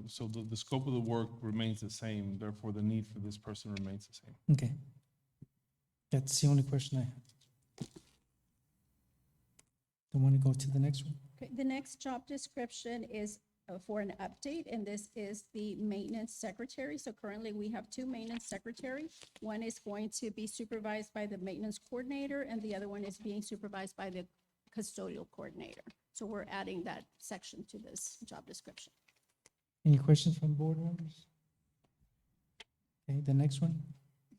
So the scope of the work remains the same, therefore the need for this person remains the same. Okay. That's the only question I have. I want to go to the next one. Okay, the next job description is for an update, and this is the maintenance secretary. So currently we have 2 maintenance secretaries. One is going to be supervised by the maintenance coordinator, and the other one is being supervised by the custodial coordinator. So we're adding that section to this job description. Any questions from board members? Okay, the next one.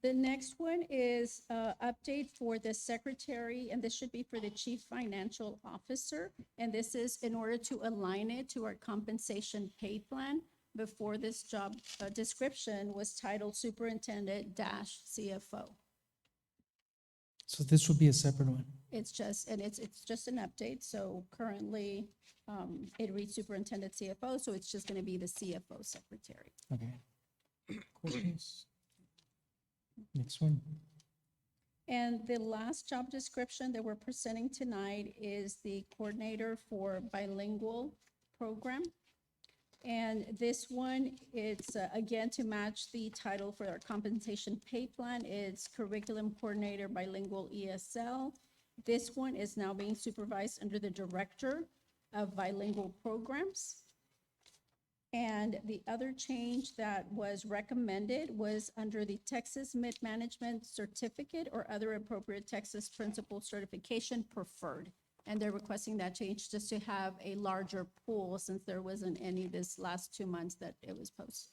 The next one is update for the secretary, and this should be for the chief financial officer. And this is in order to align it to our compensation pay plan. Before this job description was titled Superintendent-CFO. So this would be a separate one. It's just an update. So currently it reads Superintendent CFO, so it's just going to be the CFO secretary. Okay. Questions? Next one. And the last job description that we're presenting tonight is the coordinator for Bilingual program. And this one, it's again to match the title for our compensation pay plan. It's Curriculum Coordinator Bilingual ESL. This one is now being supervised under the Director of Bilingual Programs. And the other change that was recommended was under the Texas Mid-Management Certificate or other appropriate Texas Principal Certification preferred. And they're requesting that change just to have a larger pool since there wasn't any this last 2 months that it was posted.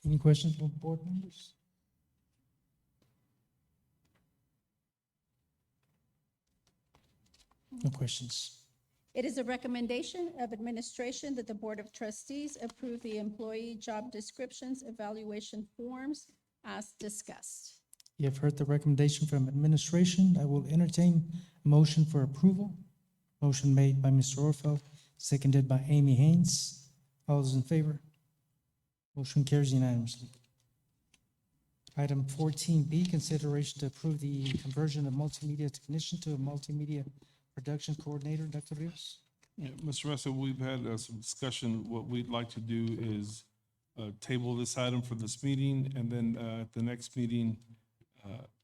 Any questions from board members? No questions. It is a recommendation of administration that the Board of Trustees approve the employee job descriptions evaluation forms as discussed. You have heard the recommendation from administration. I will entertain a motion for approval. Motion made by Mr. Orfeld, seconded by Amy Haynes. All those in favor? Motion carries unanimously. Item 14B, consideration to approve the conversion of multimedia technician to a multimedia production coordinator. Dr. Rios? Yeah, Mr. Mesa, we've had some discussion. What we'd like to do is table this item for this meeting, and then at the next meeting,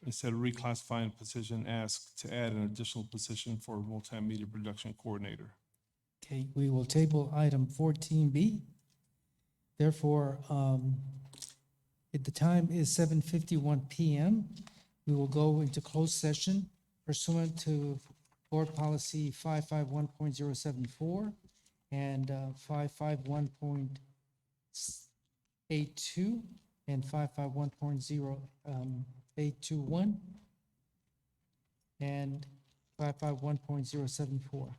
instead of reclassifying a position, ask to add an additional position for multimedia production coordinator. Okay, we will table item 14B. Therefore, the time is 7:51 p.m. We will go into closed session pursuant to Board Policy 551.074 and 551.82 and 551.0821 and 551.074.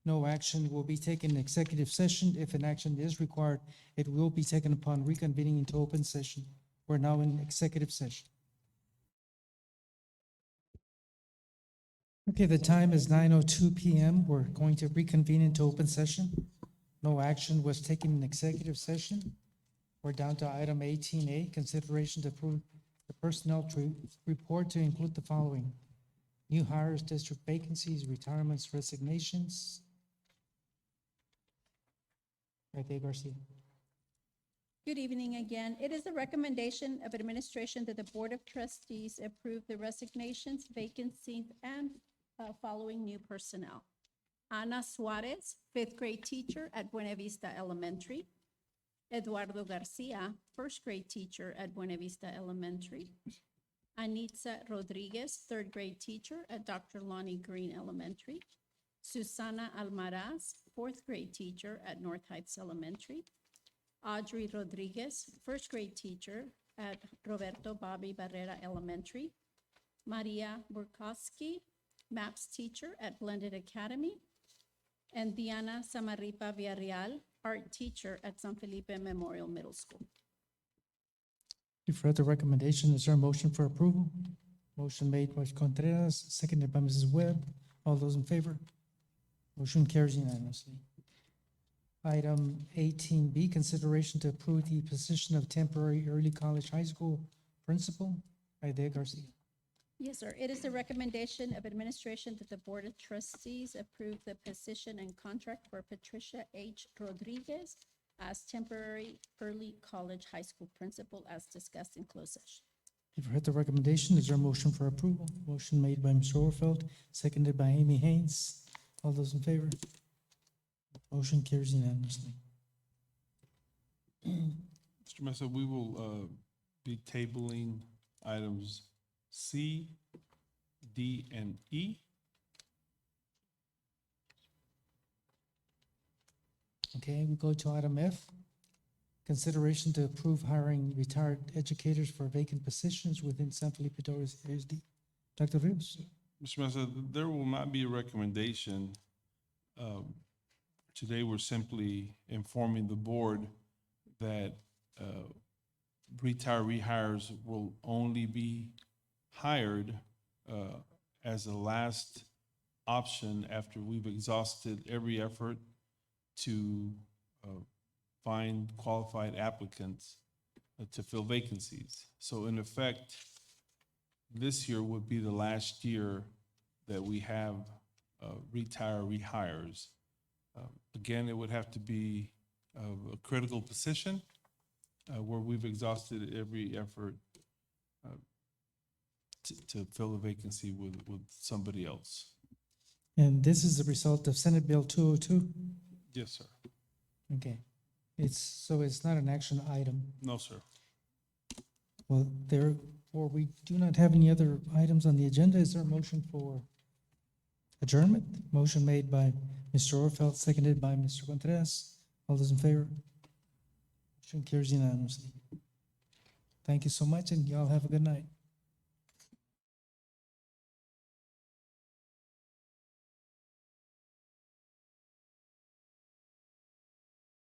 No action will be taken in executive session. If an action is required, it will be taken upon reconvening into open session. We're now in executive session. Okay, the time is 9:02 p.m. We're going to reconvene into open session. No action was taken in executive session. We're down to item 18A, consideration to approve the personnel report to include the following: new hires, district vacancies, retirements, resignations. Right there, Garcia. Good evening again. It is the recommendation of administration that the Board of Trustees approve the resignations, vacancies, and following new personnel. Ana Suarez, fifth grade teacher at Buena Vista Elementary. Eduardo Garcia, first grade teacher at Buena Vista Elementary. Anitza Rodriguez, third grade teacher at Dr. Lonnie Green Elementary. Susana Almaraz, fourth grade teacher at North Heights Elementary. Audrey Rodriguez, first grade teacher at Roberto Bobby Barrera Elementary. Maria Burkowski, MAPS teacher at Blended Academy. And Diana Samaripa Villarreal, art teacher at San Felipe Memorial Middle School. You've heard the recommendation. Is there a motion for approval? Motion made by Contreras, seconded by Mrs. Webb. All those in favor? Motion carries unanimously. Item 18B, consideration to approve the position of temporary early college high school principal. Aide Garcia. Yes, sir. It is the recommendation of administration that the Board of Trustees approve the position and contract for Patricia H. Rodriguez as temporary early college high school principal as discussed in closed session. You've heard the recommendation. Is there a motion for approval? Motion made by Mr. Orfeld, seconded by Amy Haynes. All those in favor? Motion carries unanimously. Mr. Mesa, we will be tabling items C, D, and E. Okay, we go to item F. Consideration to approve hiring retired educators for vacant positions within San Felipe Torres ASD. Dr. Rios? Mr. Mesa, there will not be a recommendation. Today, we're simply informing the board that retiree hires will only be hired as a last option after we've exhausted every effort to find qualified applicants to fill vacancies. So in effect, this year would be the last year that we have retiree hires. Again, it would have to be a critical position where we've exhausted every effort to fill a vacancy with somebody else. And this is the result of Senate Bill 202? Yes, sir. Okay. It's not an action item. No, sir. Well, therefore, we do not have any other items on the agenda. Is there a motion for adjournment? Motion made by Mr. Orfeld, seconded by Mr. Contreras. All those in favor? Motion carries unanimously. Thank you so much, and y'all have a good night.